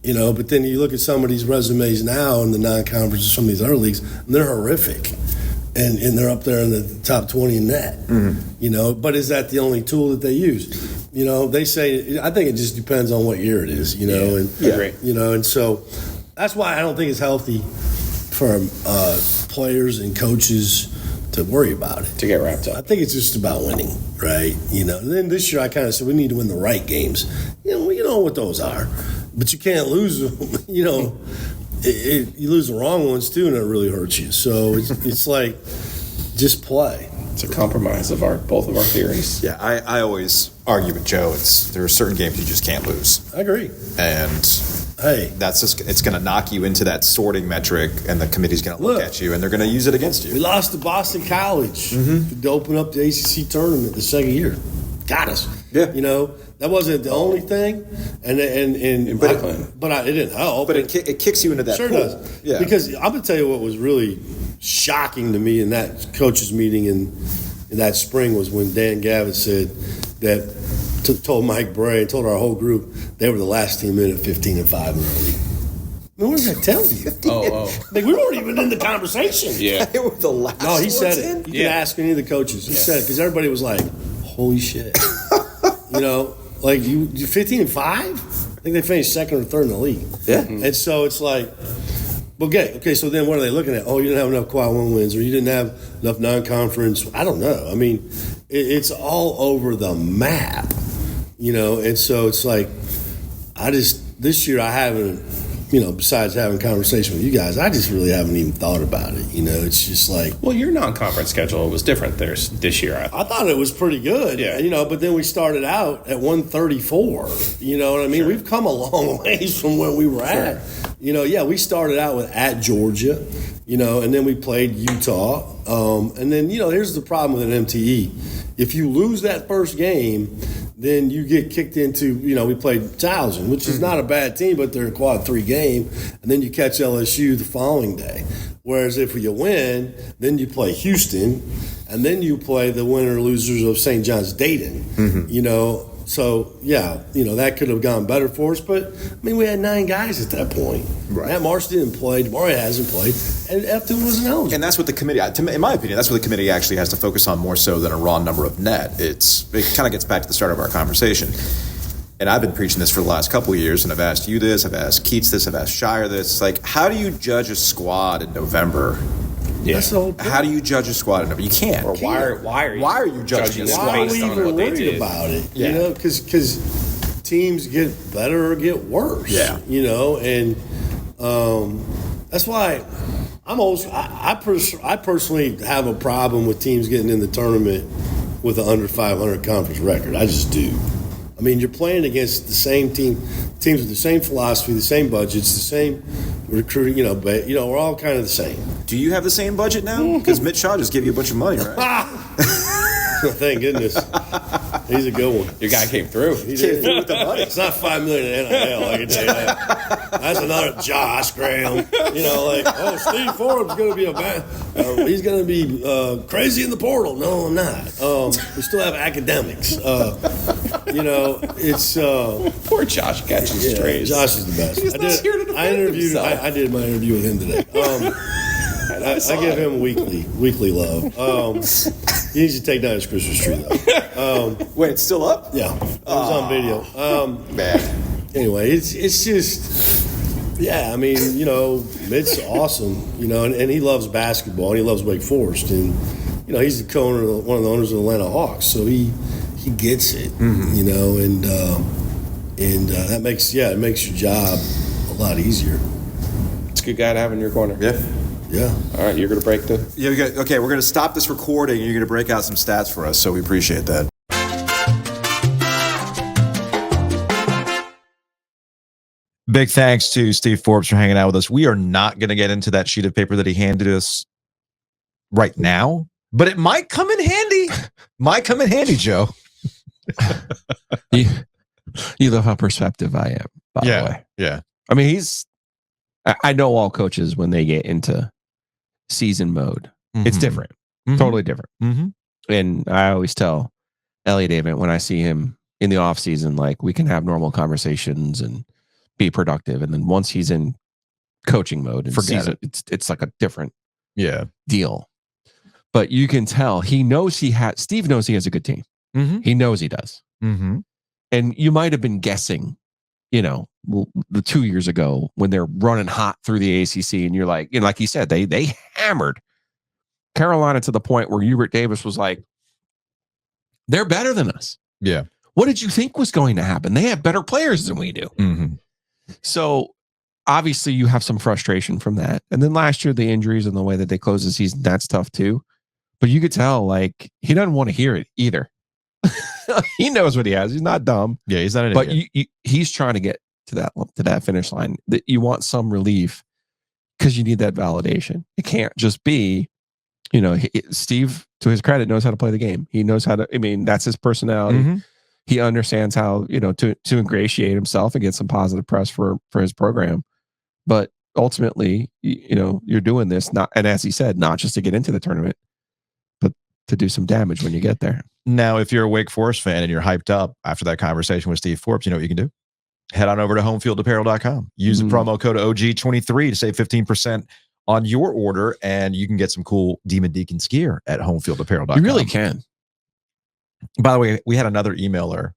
But then you look at some of these resumes now in the non-conferences, some of these other leagues, and they're horrific. And they're up there in the top 20 in net. But is that the only tool that they use? They say, I think it just depends on what year it is, and so that's why I don't think it's healthy for players and coaches to worry about it. To get wrapped up. I think it's just about winning, right? And then this year I kind of said we need to win the right games. We know what those are. But you can't lose them, you lose the wrong ones too, and it really hurts you. So it's like, just play. It's a compromise of both of our theories. Yeah, I always argue with Joe. There are certain games you just can't lose. I agree. And it's going to knock you into that sorting metric, and the committee's going to look at you, and they're going to use it against you. We lost to Boston College to open up the ACC tournament the second year. Got us. Yeah. That wasn't the only thing, but it didn't help. But it kicks you into that. Sure pool. Does. Yeah. Because I'm gonna tell you what was really shocking to me in that coaches meeting in that spring was when Dan Gavin said that told Mike Bray and told our whole group they were the last team in at 15-5 in the league. What does that tell you? Like, we weren't even in the conversation. Yeah, they were the last. No, he said in? it. You can ask any of the coaches. He said it because everybody was like, "Holy shit!" Like you 15-5. I think they finished second or third in the league. Yeah, and so it's like, okay. So then, what are they looking at? Oh, you didn't have enough quad one wins, or you didn't have enough non-conference. I don't know. I mean, it's all over the map, And so it's like, this year I haven't. Besides having a conversation with you guys, I just really haven't even thought about it. It's just like... Well, your non-conference schedule was different this year. I thought it was pretty good, but then we started out at 134. You know what I mean? Sure. We've come a long ways from where we were at. We started out at Georgia, and then we played Utah. And then, here's the problem with an MTE. If you lose that first game... then you get kicked into, we played Towson, which is not a bad team, but they're a quad 3 game, and then you catch LSU the following day. Whereas if you win, then you play Houston, and then you play the winner losers of St. John's Dayton. So, that could have gone better for us. But, we had 9 guys at that point. Right. Matt Marsh didn't play. DeMario hasn't played. And F2 wasn't eligible. And that's what the committee, in my opinion, that's what the committee actually has to focus on more so than a raw number of net. It kind of gets back to the start of our conversation. And I've been preaching this for the last couple of years, and I've asked you this, I've asked Keats this, I've asked Shire this. Like, how do you judge a squad in November? Yeah. That's the whole point. How do you judge a squad in November? You can't. Or why are you judging a squad why are we based on even what they worried did? about it? Yeah. Because teams get better or get worse. Yeah. And that's why I personally have a problem with teams getting in the tournament with an under 500 conference record. I just do. You're playing against the same teams with the same philosophy, the same budgets, the same recruiting, but, we're all kind of the same. Do you have the same budget now? Because Mitch Shaw just gave you a bunch of money, right? Thank goodness. He's a good one. Your guy came through. He came through with the money. It's not $5 million in NIL, I can tell you that. That's another Josh Graham. Steve Forbes going to be he's going to be crazy in the portal. No, I'm not. We still have academics. It's poor Josh got some strays. Josh is the best. He's not here to defend himself. I did my interview with him today. I give him weekly love. He needs to take down his Christmas tree, though. Wait, it's still up? Yeah. It was on video. Man. Anyway, it's just, Yeah, I mean, Mitt's awesome, and he loves basketball, and he loves Wake Forest, and he's the co-owner, one of the owners of the Atlanta Hawks, so he gets it, and that makes it makes your job a lot easier. It's a good guy to have in your corner. Yeah. All right, you're going to break the... Yeah, okay, we're going to stop this recording, and you're going to break out some stats for us, so we appreciate that. Big thanks to Steve Forbes for hanging out with us. We are not going to get into that sheet of paper that he handed us right now, but it might come in handy. Joe. You love how perceptive I am, by the way. Yeah. I mean, I know all coaches when they get into season mode. Mm-hmm. It's different. Mm-hmm. Totally different. Mm-hmm. And I always tell Elliot David when I see him in the off season, like, we can have normal conversations and be productive. And then once he's in coaching mode and season, it's like a different deal. But you can tell Steve knows he has a good team. Mm-hmm. He knows he does. Mm-hmm. And you might have been guessing, the 2 years ago when they're running hot through the ACC, and you're like, like he said, they hammered Carolina to the point where Hubert Davis was like, they're better than us. Yeah. What did you think was going to happen? They have better players than we do. Mm-hmm. So obviously you have some frustration from that. And then last year, the injuries and the way that they closed the season, that's tough too. But you could tell, like, he doesn't want to hear it either. He knows what he has. He's not dumb. Yeah, he's not an idiot. But he's trying to get to that finish line. That you want some relief because you need that validation. It can't just be, Steve, to his credit, knows how to play the game. He knows how to. I mean, that's his personality. Mm-hmm. He understands how to ingratiate himself and get some positive press for his program. But ultimately, you're doing this and as he said, not just to get into the tournament, but to do some damage when you get there. Now, if you're a Wake Forest fan and you're hyped up after that conversation with Steve Forbes, you know what you can do? Head on over to homefieldapparel.com. Use the promo code OG23 to save 15% on your order, and you can get some cool Demon Deacons gear at homefieldapparel.com. You really can. By the way, we had another listener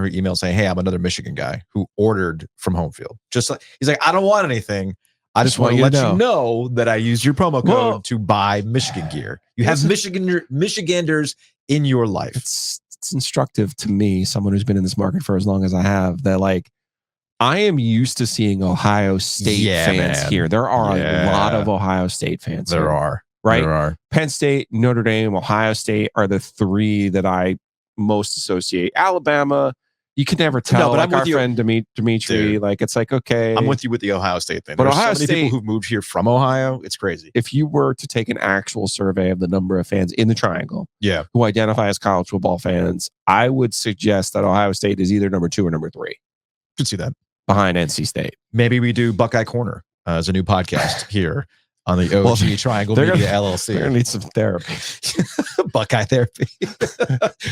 who emailed saying, hey, I'm another Michigan guy who ordered from Homefield. Just like, he's like, I don't want anything. I just want to let you know that I used your promo code to buy Michigan gear. You have Michiganders in your life. It's instructive to me, someone who's been in this market for as long as I have, that like, I am used to seeing Ohio State fans here. There are a lot of Ohio State fans. There are. Right? There are. Penn State, Notre Dame, Ohio State are the three that I most associate. Alabama, you can never tell. But like our friend Dimitri, dude, like, it's like, okay. I'm with you with the Ohio State thing. But There's Ohio so many people who've moved here from Ohio. It's crazy. If you were to take an actual survey of the number of fans in the Triangle who identify as college football fans, I would suggest that Ohio State is either number 2 or number 3. Could see that. Behind NC State. Maybe we do Buckeye Corner as a new podcast here on the OG Triangle Media LLC. They're going to need some therapy. Buckeye therapy.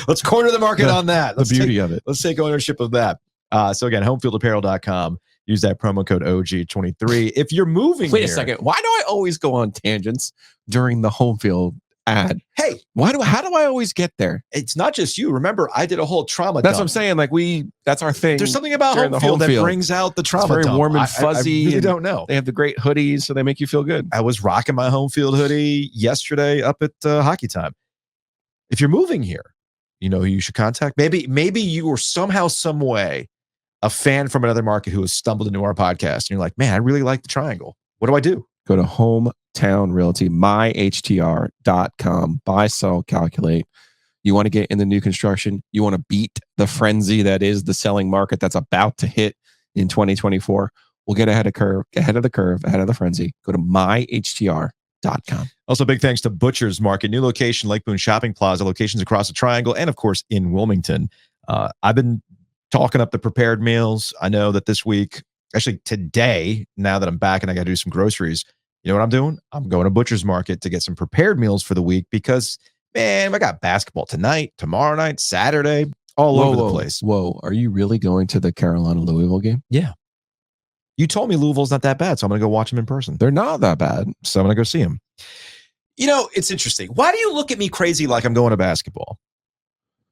Let's corner the market on that. The beauty of it. Let's take ownership of that. So again, homefieldapparel.com. Use that promo code OG23. If you're moving Wait a second. Why do I always go on tangents during the Homefield ad? Hey, how do I always get there? It's not just you. Remember, I did a whole trauma That's dump. what I'm saying. Like, that's our thing. There's something about Homefield that brings out the trauma. It's very warm and fuzzy. I really don't know. They have the great hoodies, so they make you feel good. I was rocking my Homefield hoodie yesterday up at Hockey Time. If you're moving here, you know who you should contact. Maybe you were somehow, some way, a fan from another market who has stumbled into our podcast, and you're like, man, I really like the Triangle. What do I do? Go to Hometown Realty, myhtr.com, buy, sell, calculate. You want to get in the new construction. You want to beat the frenzy that is the selling market that's about to hit in 2024. We'll get ahead of the frenzy. Go to myhtr.com. Also, big thanks to Butcher's Market, new location, Lake Boone Shopping Plaza, locations across the Triangle, and of course in Wilmington. I've been talking up the prepared meals. I know that this week, actually today, now that I'm back and I got to do some groceries, you know what I'm doing? I'm going to Butcher's Market to get some prepared meals for the week because, man, I got basketball tonight, tomorrow night, Saturday, all over the place. Whoa, are you really going to the Carolina-Louisville game? Yeah. You told me Louisville's not that bad, so I'm going to go watch them in person. They're not that bad, so I'm going to go see them. You know, it's interesting. Why do you look at me crazy like I'm going to basketball?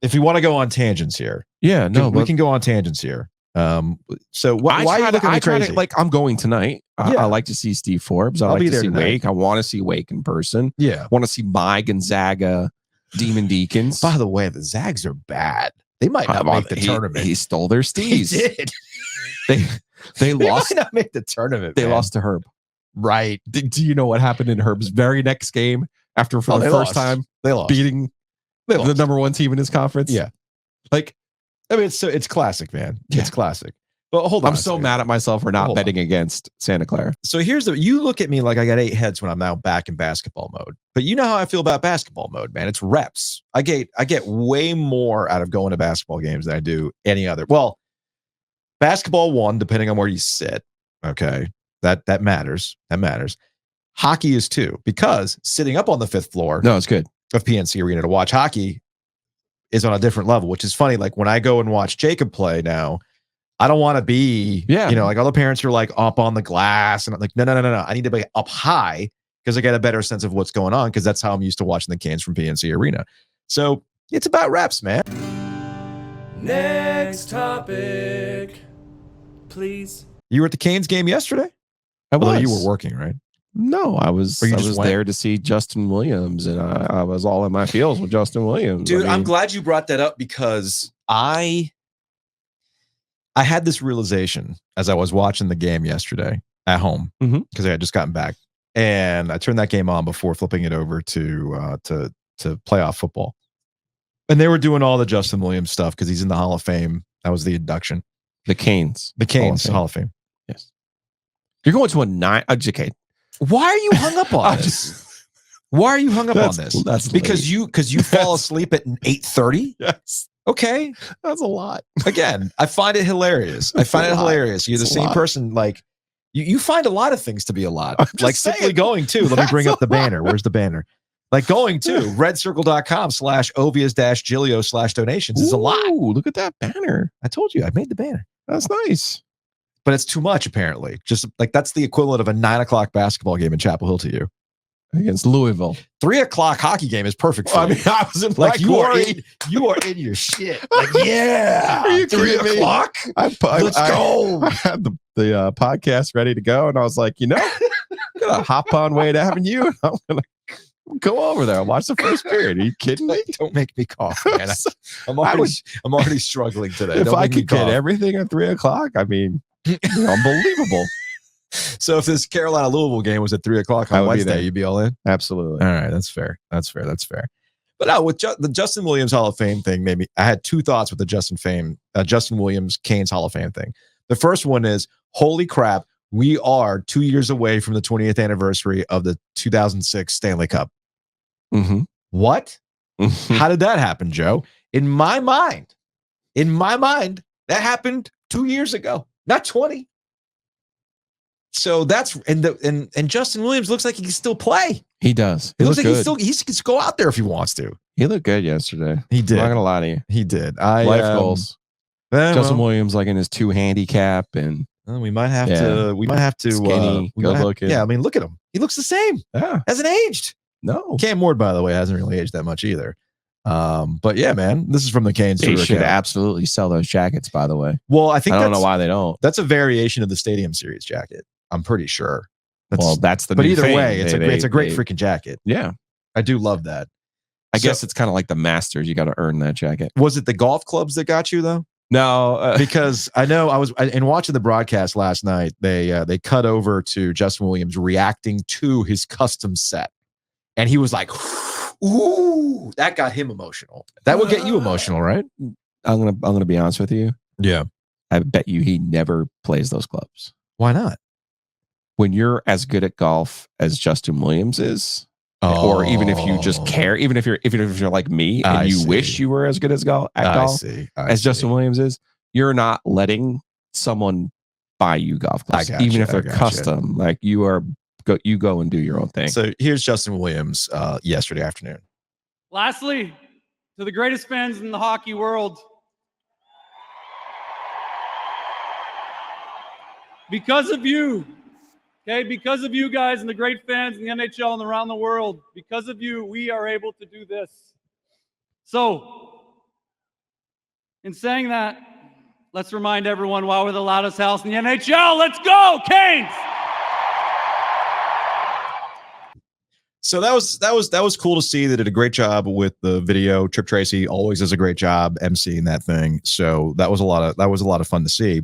If we want to go on tangents here. Yeah, no. We can go on tangents here. So why are you looking at me crazy? Like, I'm going tonight. I like to see Steve Forbes. I I'll like be to there see tonight. Wake. I want to see Wake in person. Yeah. I want to see my Gonzaga Demon Deacons. By the way, the Zags are bad. They might not make the tournament. He stole their steez. He did. They lost. Might not make the tournament. They lost to Herb. Right. Do you know what happened in Herb's very next game after for the first time they lost beating the number one team in his conference? Yeah. Like, I mean, it's classic, man. Yeah. It's classic. But hold on. I'm so mad at myself for not betting against Santa Clara. So you look at me like I got 8 heads when I'm now back in basketball mode. But you know how I feel about basketball mode, man. It's reps. I get way more out of going to basketball games than I do any other. Well, basketball 1, depending on where you sit. Okay. That matters. That matters. Hockey is 2, because sitting up on the 5th floor it's good of PNC Arena to watch hockey is on a different level, which is funny. Like when I go and watch Jacob play now, I don't want to be, like all the parents are like up on the glass, and I'm like, no. I need to be up high because I get a better sense of what's going on, because that's how I'm used to watching the Canes from PNC Arena. So it's about reps, man. Next topic, please. You were at the Canes game yesterday? Although you were working, right? No, I was there to see Justin Williams, and I was all in my feels with Justin Williams. Dude, I'm glad you brought that up, because I had this realization as I was watching the game yesterday at home, because I had just gotten back, and I turned that game on before flipping it over to playoff football, and they were doing all the Justin Williams stuff because he's in the Hall of Fame. That was the induction. The Canes Hall of Fame. Yes. You're going to a 9. Okay. Why are you hung up on this? Why are you hung up on this? That's because you fall asleep at 8:30. Yes. Okay, that's a lot. Again, I find it hilarious. You're the same person. Like you find a lot of things to be a lot. Like simply going to. Let me bring up the banner. Where's the banner? Like going to redcircle.com/obvious-giglio/donations is a lot. Look at that banner. I told you I made the banner. That's nice. But it's too much, apparently. Just like that's the equivalent of a 9:00 basketball game in Chapel Hill to you. Against Louisville. 3:00 hockey game is perfect for you. I was in like you are in your shit. Like, yeah. Are you 3:00? Let's go. I had the podcast ready to go, and I was like, I'm gonna hop on Wade Avenue. I'm gonna go over there and watch the first period. Are you kidding me? Don't make me cough, man. I'm already struggling today. If I could get everything at 3:00, I mean, unbelievable. So if this Carolina Louisville game was at 3:00 on Wednesday, you'd be all in? Absolutely. All right, that's fair. That's fair. But no, with the Justin Williams Hall of Fame thing, maybe I had 2 thoughts with the Justin Williams Canes Hall of Fame thing. The first one is, holy crap, we are 2 years away from the 20th anniversary of the 2006 Stanley Cup. What? How did that happen, Joe? In my mind, that happened 2 years ago, not 20. So that's and Justin Williams looks like he can still play. He does. He looks like he can go out there if he wants to. He looked good yesterday. He did. I'm not gonna lie to you. He did. Life goals. Justin Williams, like in his 2 handicap, and we might have to. We might have to. Skinny, good looking. Yeah, I mean, look at him. He looks the same. Yeah, hasn't aged. No. Cam Ward, by the way, hasn't really aged that much either. But yeah, man, this is from the Canes. They should absolutely sell those jackets, by the way. Well, I don't know why they don't. That's a variation of the Stadium Series jacket. I'm pretty sure. That's the. But new either thing. way, it's a great freaking jacket. Yeah, I do love that. I guess it's kind of like the Masters. You got to earn that jacket. Was it the golf clubs that got you though? No, because I know in watching the broadcast last night, they cut over to Justin Williams reacting to his custom set, and he was like, "Ooh," that got him emotional. That would get you emotional, right? I'm gonna be honest with you. Yeah, I bet you he never plays those clubs. Why not? When you're as good at golf as Justin Williams is, or even if you just care, even if you're like me and you wish you were as good as golf as Justin Williams is, you're not letting someone buy you golf clubs, even if they're custom. Like you go and do your own thing. So here's Justin Williams yesterday afternoon. Lastly, to the greatest fans in the hockey world, because of you. Okay, because of you guys and the great fans in the NHL and around the world, because of you, we are able to do this. So, in saying that, Let's remind everyone why we're the loudest house in the NHL. Let's go, Canes! So that was cool to see. They did a great job with the video. Trip Tracy always does a great job emceeing that thing. So that was a lot of fun to see.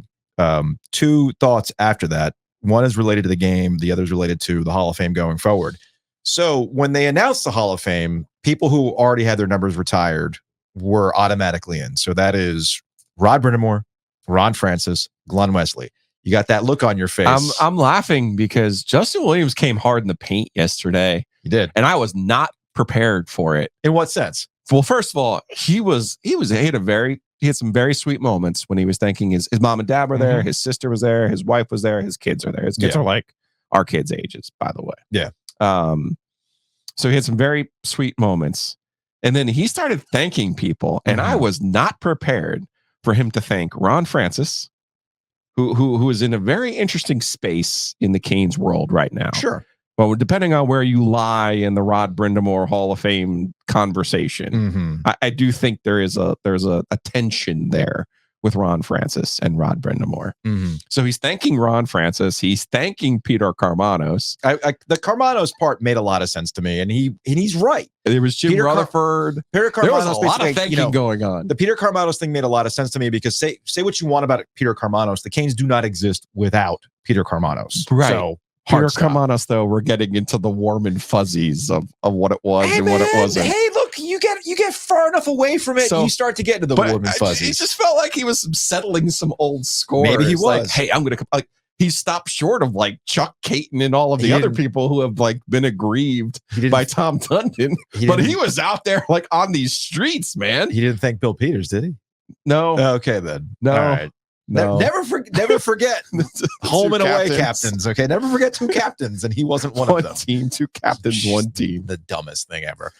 Two thoughts after that. One is related to the game. The other is related to the Hall of Fame going forward. So when they announced the Hall of Fame, people who already had their numbers retired were automatically in. So that is Rod Brind'Amour, Ron Francis, Glenn Wesley. You got that look on your face. I'm laughing because Justin Williams came hard in the paint yesterday. He did. And I was not prepared for it. In what sense? Well, first of all, he had some very sweet moments when he was thanking his mom and dad were there, his sister was there, his wife was there, his kids are there. His kids are like our kids' ages, by the way. Yeah. So he had some very sweet moments. And then he started thanking people, and I was not prepared for him to thank Ron Francis, who is in a very interesting space in the Canes world right now. Sure. Well, depending on where you lie in the Rod Brind'Amour Hall of Fame conversation, I do think there's a tension there with Ron Francis and Rod Brind'Amour. So he's thanking Ron Francis. He's thanking Peter Karmanos. The Karmanos part made a lot of sense to me, and he's right. There was Jim Rutherford. Peter Karmanos, there was a lot of thanking going on. The Peter Karmanos thing made a lot of sense to me because say what you want about Peter Karmanos, the Canes do not exist without Peter Karmanos. Right. So Peter Karmanos, though, we're getting into the warm and fuzzies of what it was and what it wasn't. Hey, look, you get far enough away from it, and you start to get into the warm and fuzzies. He just felt like he was settling some old scores. Maybe he was. Like, hey, I'm going to he stopped short of like Chuck Caton and all of the other people who have like been aggrieved by Tom Dundon. But he was out there like on these streets, man. He didn't thank Bill Peters, did he? No. Okay, then. No. All right. No. Never forget home and away captains. Okay, never forget two captains, and he wasn't one of them. Team, two captains, one team. The dumbest thing ever.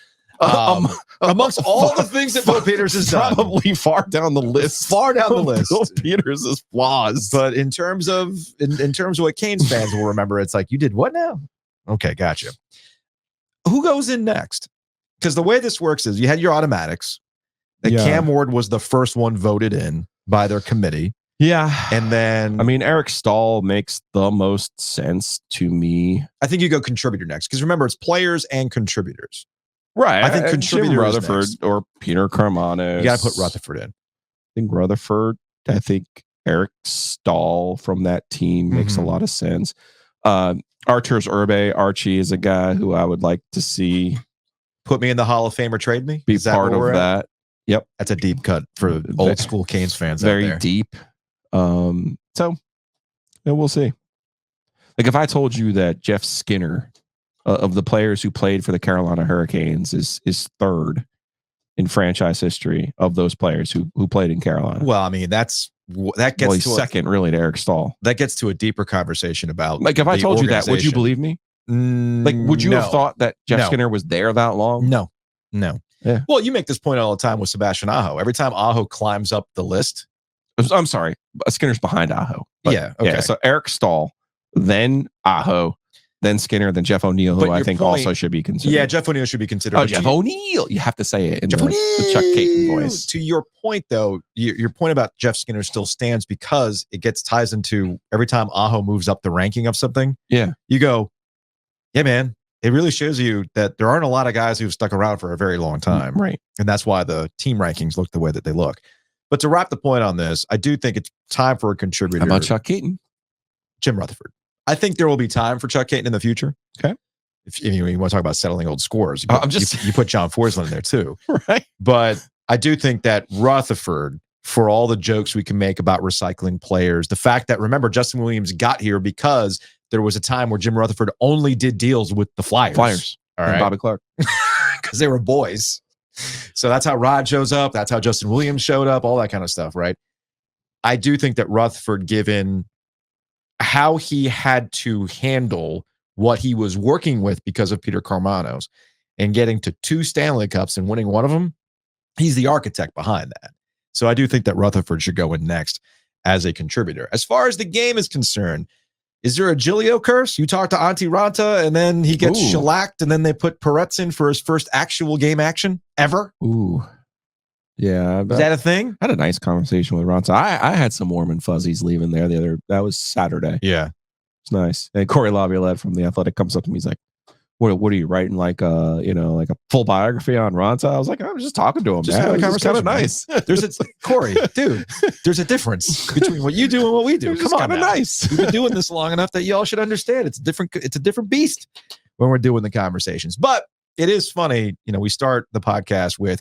Amongst all the things that Bill Peters has done, probably far down the list. Bill Peters' flaws. But in terms of what Canes fans will remember, it's like, you did what now? Okay, gotcha. Who goes in next? Because the way this works is you had your automatics. Cam Ward was the first one voted in by their committee. Yeah. And then, I mean, Eric Stahl makes the most sense to me. I think you go contributor next. Because remember, it's players and contributors. Right. I think contributor Jim Rutherford or Peter Karmanos. You got to put Rutherford in. I think Rutherford. I think Eric Stahl from that team makes a lot of sense. Arturs Urbe. Archie is a guy who I would like to see. Put me in the Hall of Fame or trade me? Be part of that. Yep. That's a deep cut for old school Canes fans. Very deep. So we'll see. Like if I told you that Jeff Skinner of the players who played for the Carolina Hurricanes is third in franchise history of those players who played in Carolina. Well, I mean, that gets he's second really to Eric Stahl. That gets to a deeper conversation about like if I told you that, would you believe me? Like would you have thought that Jeff Skinner was there that long? No. Yeah. Well, you make this point all the time with Sebastian Aho. Every time Aho climbs up the list, I'm sorry, Skinner's behind Aho. Yeah. Okay. Yeah, so Eric Stahl, then Aho, then Skinner, then Jeff O'Neill, who I think also should be considered. Yeah, Jeff O'Neill should be considered. Oh, Jeff O'Neill. You have to say it in the Chuck Caton voice. To your point, though, your point about Jeff Skinner still stands because it ties into every time Aho moves up the ranking of something. Yeah. You go, yeah, man. It really shows you that there aren't a lot of guys who've stuck around for a very long time. Right. And that's why the team rankings look the way that they look. But to wrap the point on this, I do think it's time for a contributor. How about Chuck Caton? Jim Rutherford. I think there will be time for Chuck Caton in the future. Okay. If you want to talk about settling old scores, you put John Forsland in there too. Right. But I do think that Rutherford, for all the jokes we can make about recycling players, the fact that, remember, Justin Williams got here because there was a time where Jim Rutherford only did deals with the Flyers. All right. Bobby Clark. Because they were boys. So that's how Rod shows up. That's how Justin Williams showed up, all that kind of stuff, right? I do think that Rutherford, given how he had to handle what he was working with because of Peter Karmanos and getting to 2 Stanley Cups and winning one of them, he's the architect behind that. So I do think that Rutherford should go in next as a contributor. As far as the game is concerned, is there a Giglio curse? You talk to Auntie Ranta and then he gets shellacked and then they put Peretz in for his first actual game action ever? Ooh. Yeah. Is that a thing? I had a nice conversation with Ronta. I had some warm and fuzzies leaving there that was Saturday. Yeah. It's nice. And Corey Laviolette from The Athletic comes up to me. He's like, what are you writing? Like like a full biography on Ronta? I was like, I was just talking to him. Just man. having a conversation. Nice. Corey, dude, there's a difference between what you do and what we do. Come on, kind of nice. We've been doing this long enough that y'all should understand. It's a different beast when we're doing the conversations. But it is funny. We start the podcast with,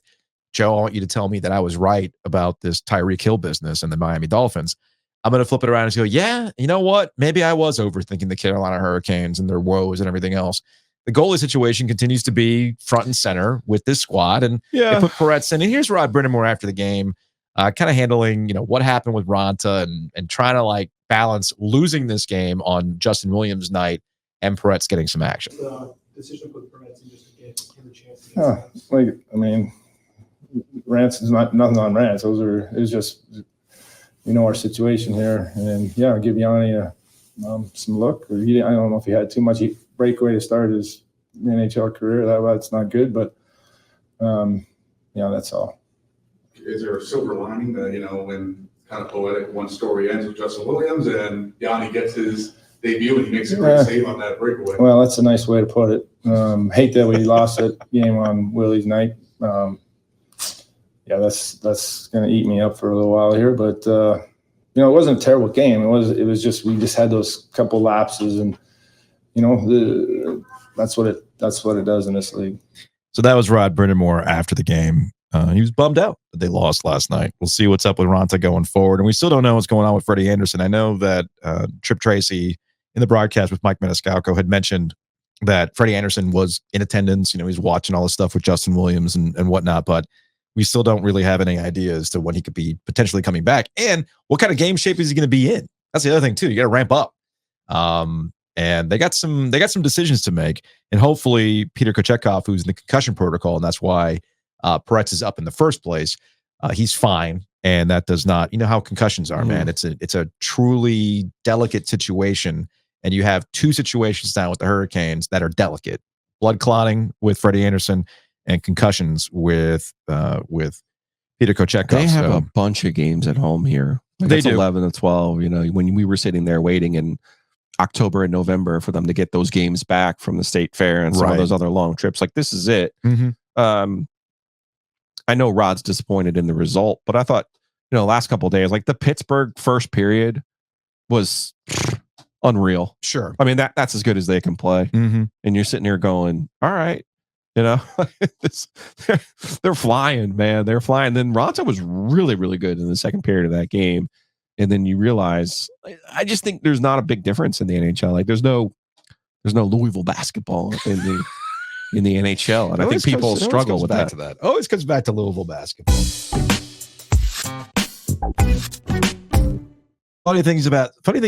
Joe, I want you to tell me that I was right about this Tyreek Hill business and the Miami Dolphins. I'm going to flip it around and go, yeah, you know what? Maybe I was overthinking the Carolina Hurricanes and their woes and everything else. The goalie situation continues to be front and center with this squad. And they put Peretz in. And here's Rod Brindamore after the game, kind of handling, what happened with Ronta and trying to balance losing this game on Justin Williams' night and Peretz getting some action. The decision to put Peretz in just to get him a chance. Rants is nothing on Rants. It was just, our situation here. And give Yanni some look. I don't know if he had too much breakaway to start his NHL career. That's not good, but that's all. Is there a silver lining that, when kind of poetic one story ends with Justin Williams and Yanni gets his debut and he makes a great save on that breakaway? Well, that's a nice way to put it. Hate that we lost that game on Willie's night. That's going to eat me up for a little while here, but it wasn't a terrible game. It was just we just had those couple lapses, and that's what it does in this league. So that was Rod Brindamore after the game. He was bummed out that they lost last night. We'll see what's up with Ronta going forward, and we still don't know what's going on with Freddie Anderson. I know that Trip Tracy in the broadcast with Mike Maniscalco had mentioned that Freddie Anderson was in attendance. He's watching all this stuff with Justin Williams and whatnot, but we still don't really have any idea as to when he could be potentially coming back and what kind of game shape is he going to be in. That's the other thing too. You got to ramp up. And they got some decisions to make, and hopefully Peter Kochetkov, who's in the concussion protocol, and that's why Peretz is up in the first place. He's fine, and that does not. You know how concussions are, man. It's a truly delicate situation, and you have two situations now with the Hurricanes that are delicate: blood clotting with Freddie Anderson, and concussions with Peter Kochetkov. They have a bunch of games at home here. They do 11 to 12. When we were sitting there waiting in October and November for them to get those games back from the State Fair and some of those other long trips, this is it. I know Rod's disappointed in the result, but I thought, last couple of days, the Pittsburgh first period was unreal. Sure. I mean, that's as good as they can play. And you're sitting here going, all right, they're flying, man. They're flying. Then Ronta was really, really good in the second period of that game. And then you realize, I just think there's not a big difference in the NHL. There's no Louisville basketball in the NHL, and I think people struggle with that. Always comes back to Louisville basketball. Funny thing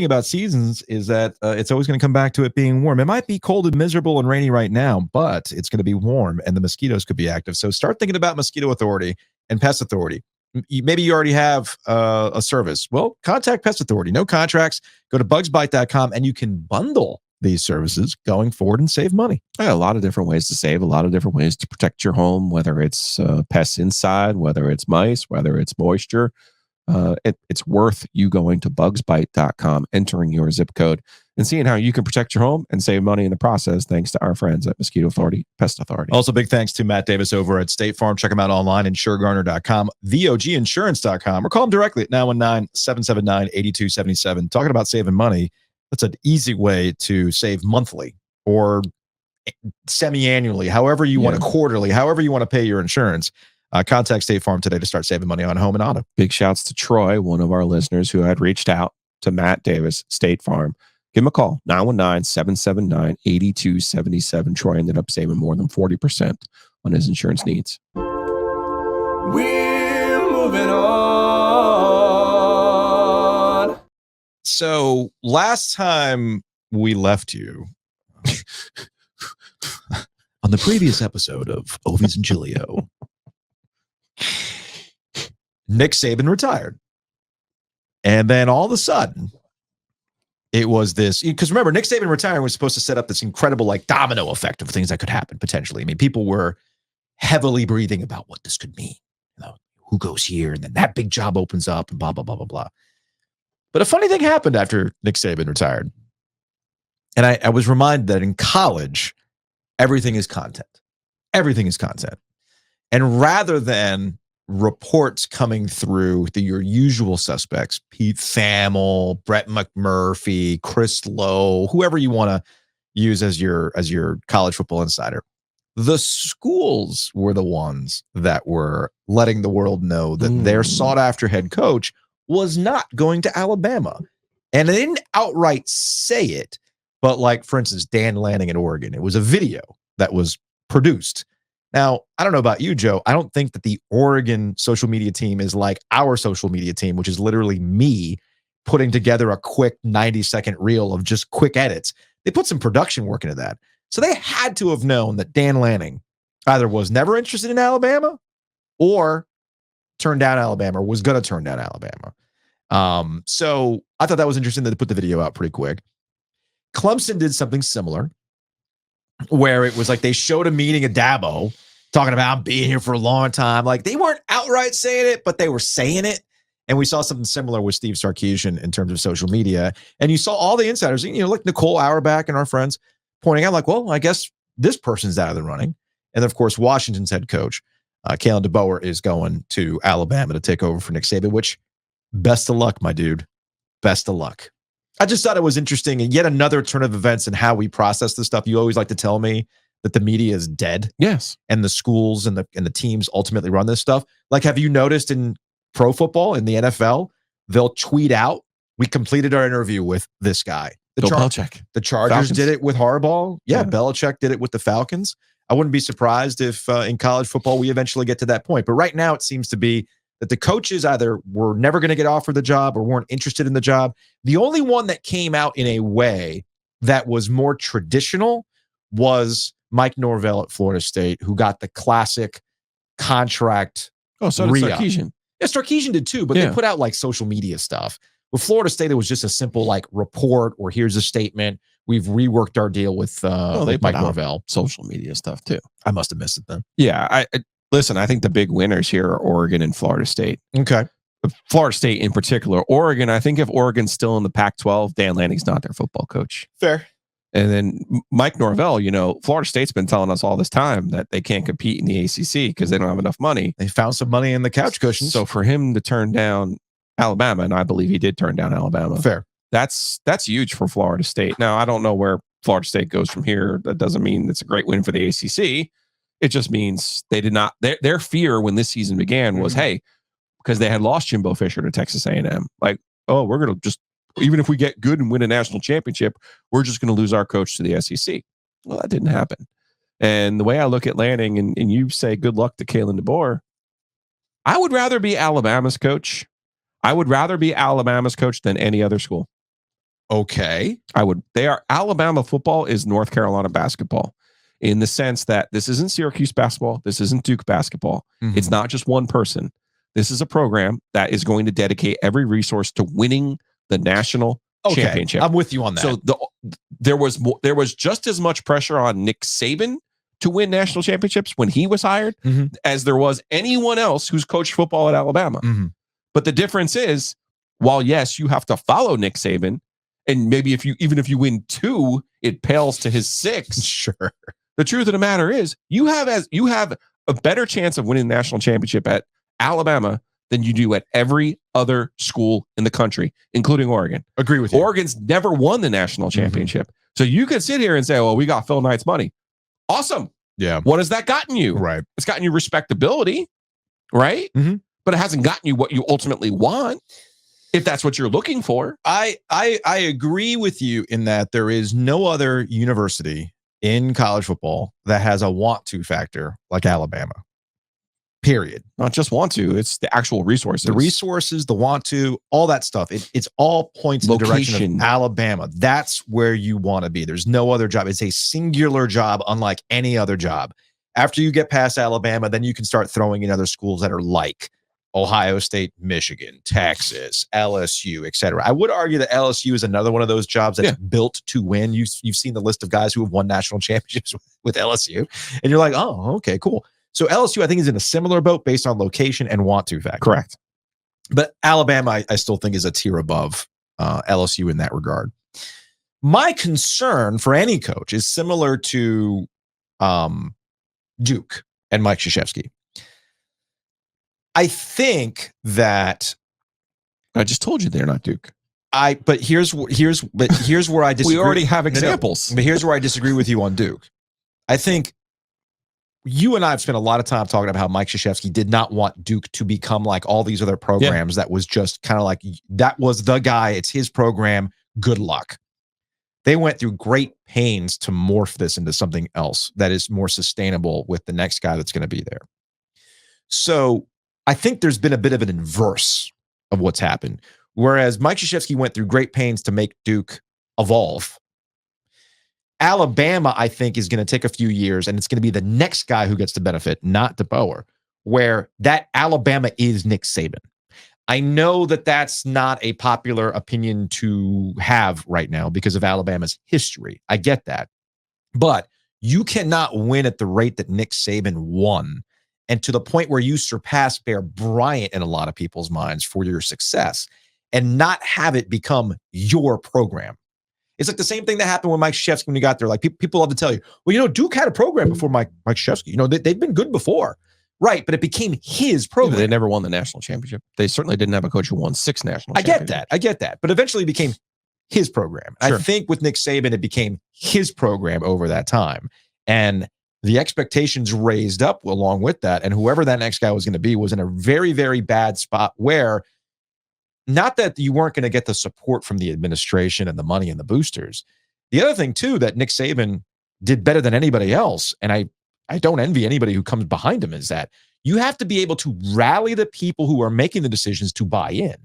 about seasons is that it's always going to come back to it being warm. It might be cold and miserable and rainy right now, but it's going to be warm, and the mosquitoes could be active. So start thinking about Mosquito Authority and Pest Authority. Maybe you already have a service. Well, contact Pest Authority. No contracts. Go to bugsbite.com, and you can bundle these services going forward and save money. A lot of different ways to save, a lot of different ways to protect your home, whether it's pests inside, whether it's mice, whether it's moisture. It's worth you going to bugsbite.com, entering your zip code, and seeing how you can protect your home and save money in the process, thanks to our friends at Mosquito Authority, Pest Authority. Also, big thanks to Matt Davis over at State Farm. Check him out online, insuregarner.com, VOGinsurance.com, or call him directly at 919-779-8277. Talking about saving money, that's an easy way to save monthly or semi-annually, however you want to, quarterly, however you want to pay your insurance. Contact State Farm today to start saving money on home and auto. Big shouts to Troy, one of our listeners who had reached out to Matt Davis, State Farm. Give him a call, 919-779-8277. Troy ended up saving more than 40% on his insurance needs. We're moving on. So last time we left you on the previous episode of Ovies and Giglio, Nick Saban retired. And then all of a sudden, it was this, because remember, Nick Saban retiring was supposed to set up this incredible domino effect of things that could happen potentially. I mean, people were heavily breathing about what this could mean. who goes here, and then that big job opens up, and blah, blah, blah, blah, blah. But a funny thing happened after Nick Saban retired. And I was reminded that in college, everything is content. Everything is content. And rather than reports coming through your usual suspects, Pete Thamel, Brett McMurphy, Chris Lowe, whoever you want to use as your college football insider, the schools were the ones that were letting the world know that their sought-after head coach was not going to Alabama. And they didn't outright say it, but like, for instance, Dan Lanning at Oregon, it was a video that was produced. Now, I don't know about you, Joe. I don't think that the Oregon social media team is like our social media team, which is literally me putting together a quick 90-second reel of just quick edits. They put some production work into that. So they had to have known that Dan Lanning either was never interested in Alabama or turned down Alabama or was going to turn down Alabama. So I thought that was interesting that they put the video out pretty quick. Clemson did something similar where it was like they showed a meeting at Dabo talking about being here for a long time. Like they weren't outright saying it, but they were saying it. And we saw something similar with Steve Sarkisian in terms of social media. And you saw all the insiders, like Nicole Auerbach and our friends pointing out like, well, I guess this person's out of the running. And of course, Washington's head coach, Kalen DeBoer, is going to Alabama to take over for Nick Saban, which best of luck, my dude. Best of luck. I just thought it was interesting, and yet another turn of events in how we process this stuff. You always like to tell me that the media is dead. Yes. And the schools and the teams ultimately run this stuff. Like, have you noticed in pro football, in the NFL, they'll tweet out, we completed our interview with this guy. Belichick. The Chargers Falcons. did it with Harbaugh. Yeah, Yeah. Belichick did it with the Falcons. I wouldn't be surprised if in college football we eventually get to that point. But right now it seems to be that the coaches either were never going to get offered the job or weren't interested in the job. The only one that came out in a way that was more traditional was Mike Norvell at Florida State, who got the classic contract. Oh, so did re-up. Sarkisian. Yeah, Sarkisian did too, but Yeah. they put out like social media stuff. With Florida State, it was just a simple like report or here's a statement. We've reworked our deal with they Mike put out Norvell. social media stuff too. I must have missed it then. Yeah, listen, I think the big winners here are Oregon and Florida State. Okay. Florida State in particular. Oregon, I think if Oregon's still in the Pac-12, Dan Lanning's not their football coach. Fair. And then Mike Norvell, Florida State's been telling us all this time that they can't compete in the ACC because they don't have enough money. They found some money in the couch cushions. So for him to turn down Alabama, and I believe he did turn down Alabama. Fair. That's huge for Florida State. Now, I don't know where Florida State goes from here. That doesn't mean it's a great win for the ACC. It just means they did not. Their fear when this season began was, hey, because they had lost Jimbo Fisher to Texas A&M. Like, oh, we're going to just, even if we get good and win a national championship, we're just going to lose our coach to the SEC. Well, that didn't happen. And the way I look at Lanning, and you say good luck to Kalen DeBoer, I would rather be Alabama's coach. I would rather be Alabama's coach than any other school. Okay. Alabama football is North Carolina basketball in the sense that this isn't Syracuse basketball. This isn't Duke basketball. Mhm. It's not just one person. This is a program that is going to dedicate every resource to winning the national championship. I'm with you on that. So there was just as much pressure on Nick Saban to win national championships when he was hired as there was anyone else who's coached football at Alabama. But the difference is, while yes, you have to follow Nick Saban, and maybe even if you win 2, it pales to his 6. Sure. The truth of the matter is, you have a better chance of winning the national championship at Alabama than you do at every other school in the country, including Oregon. Agree with you. Oregon's never won the national championship. So you could sit here and say, well, we got Phil Knight's money. Awesome. Yeah. What has that gotten you? Right. It's gotten you respectability, right? But it hasn't gotten you what you ultimately want, if that's what you're looking for. I agree with you in that there is no other university in college football that has a want to factor like Alabama. Period. Not just want to, it's the actual resources. The resources, the want to, all that stuff. It's all points in the direction of Alabama. That's where you want to be. There's no other job. It's a singular job, unlike any other job. After you get past Alabama, then you can start throwing in other schools that are like Ohio State, Michigan, Texas, LSU, etc. I would argue that LSU is another one of those jobs that's built to win. You've seen the list of guys who have won national championships with LSU, and you're like, oh, okay, cool. So LSU, I think, is in a similar boat based on location and want to factor. Correct. But Alabama, I still think, is a tier above LSU in that regard. My concern for any coach is similar to Duke and Mike Krzyzewski. I think that I just told you they're not Duke. But here's where I disagree. We already have examples. But here's where I disagree with you on Duke. I think you and I have spent a lot of time talking about how Mike Krzyzewski did not want Duke to become like all these other programs that was just kind of like, that was the guy, it's his program, good luck. They went through great pains to morph this into something else that is more sustainable with the next guy that's going to be there. So I think there's been a bit of an inverse of what's happened. Whereas Mike Krzyzewski went through great pains to make Duke evolve, Alabama, I think, is going to take a few years, and it's going to be the next guy who gets the benefit, not DeBoer, where that Alabama is Nick Saban. I know that that's not a popular opinion to have right now because of Alabama's history. I get that. But you cannot win at the rate that Nick Saban won, and to the point where you surpass Bear Bryant in a lot of people's minds for your success, and not have it become your program. It's like the same thing that happened with Mike Krzyzewski when he got there. Like people love to tell you, well, Duke had a program before Mike Krzyzewski. They've been good before. Right, but it became his program. They never won the national championship. They certainly didn't have a coach who won 6 national championships. I get that. But eventually it became his program. Sure. I think with Nick Saban, it became his program over that time. And the expectations raised up along with that. And whoever that next guy was going to be was in a very, very bad spot where, not that you weren't going to get the support from the administration and the money and the boosters. The other thing, too, that Nick Saban did better than anybody else, and I don't envy anybody who comes behind him, is that you have to be able to rally the people who are making the decisions to buy in.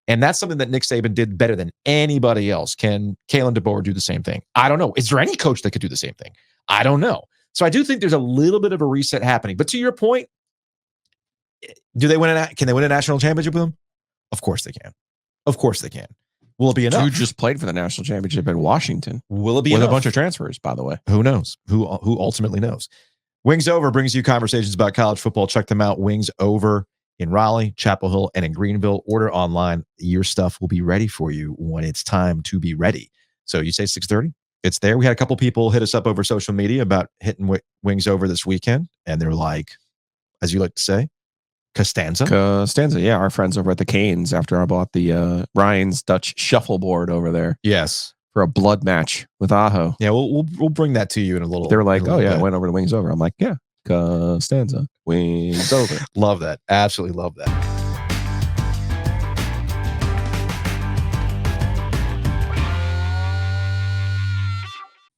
And that's something that Nick Saban did better than anybody else. Can Kalen DeBoer do the same thing? I don't know. Is there any coach that could do the same thing? I don't know. So I do think there's a little bit of a reset happening. But to your point, can they win a national championship with him? Of course they can. Of course they can. Will it be enough? Who just played for the national championship in Washington? Will it be with enough? A bunch of transfers, by the way? Who knows? Who ultimately knows? Wings Over brings you conversations about college football. Check them out. Wings Over in Raleigh, Chapel Hill, and in Greenville. Order online. Your stuff will be ready for you when it's time to be ready. So you say 6:30? It's there. We had a couple people hit us up over social media about hitting Wings Over this weekend, and they're like, as you like to say, Costanza, yeah. Our friends over at the Canes, after I bought the Ryan's Dutch shuffleboard over there. Yes. For a blood match with Aho. Yeah, we'll bring that to you in a little. They were like, oh yeah, I went over to Wings Over. I'm like, yeah, Costanza, Wings Over. Love that. Absolutely love that.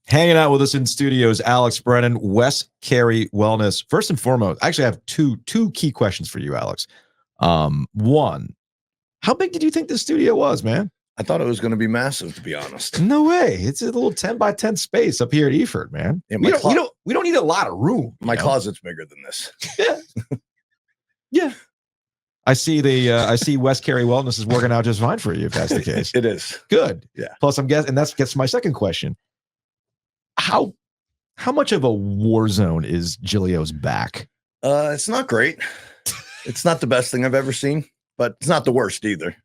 Hanging out with us in studios, Alex Brennan, Wes Carey Wellness. First and foremost, actually, I have two key questions for you, Alex. One, how big did you think this studio was, man? I thought it was going to be massive, to be honest. No way. It's a little 10 by 10 space up here at Eford, man. Yeah, we don't need a lot of room. My closet's bigger than this. Yeah. Yeah. I see Wes Carey Wellness is working out just fine for you, if that's the case. It is. Good. Yeah. Plus, I'm guessing, and that gets to my second question. How much of a war zone is Giglio's back? It's not great. It's not the best thing I've ever seen, but it's not the worst either.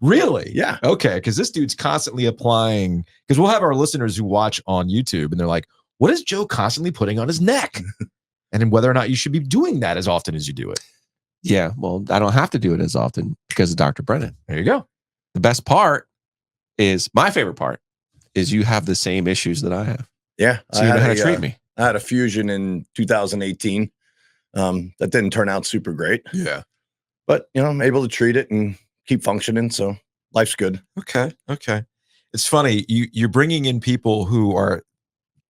Really? Yeah. Okay, because this dude's constantly applying, because we'll have our listeners who watch on YouTube and they're like, what is Joe constantly putting on his neck? And whether or not you should be doing that as often as you do it. Yeah, well, I don't have to do it as often because of Dr. Brennan. There you go. The best part is, my favorite part is, you have the same issues that I have. Yeah. So you know how to treat me. I had a fusion in 2018. That didn't turn out super great. Yeah. But, I'm able to treat it and keep functioning. So life's good. Okay. It's funny. You're bringing in people who are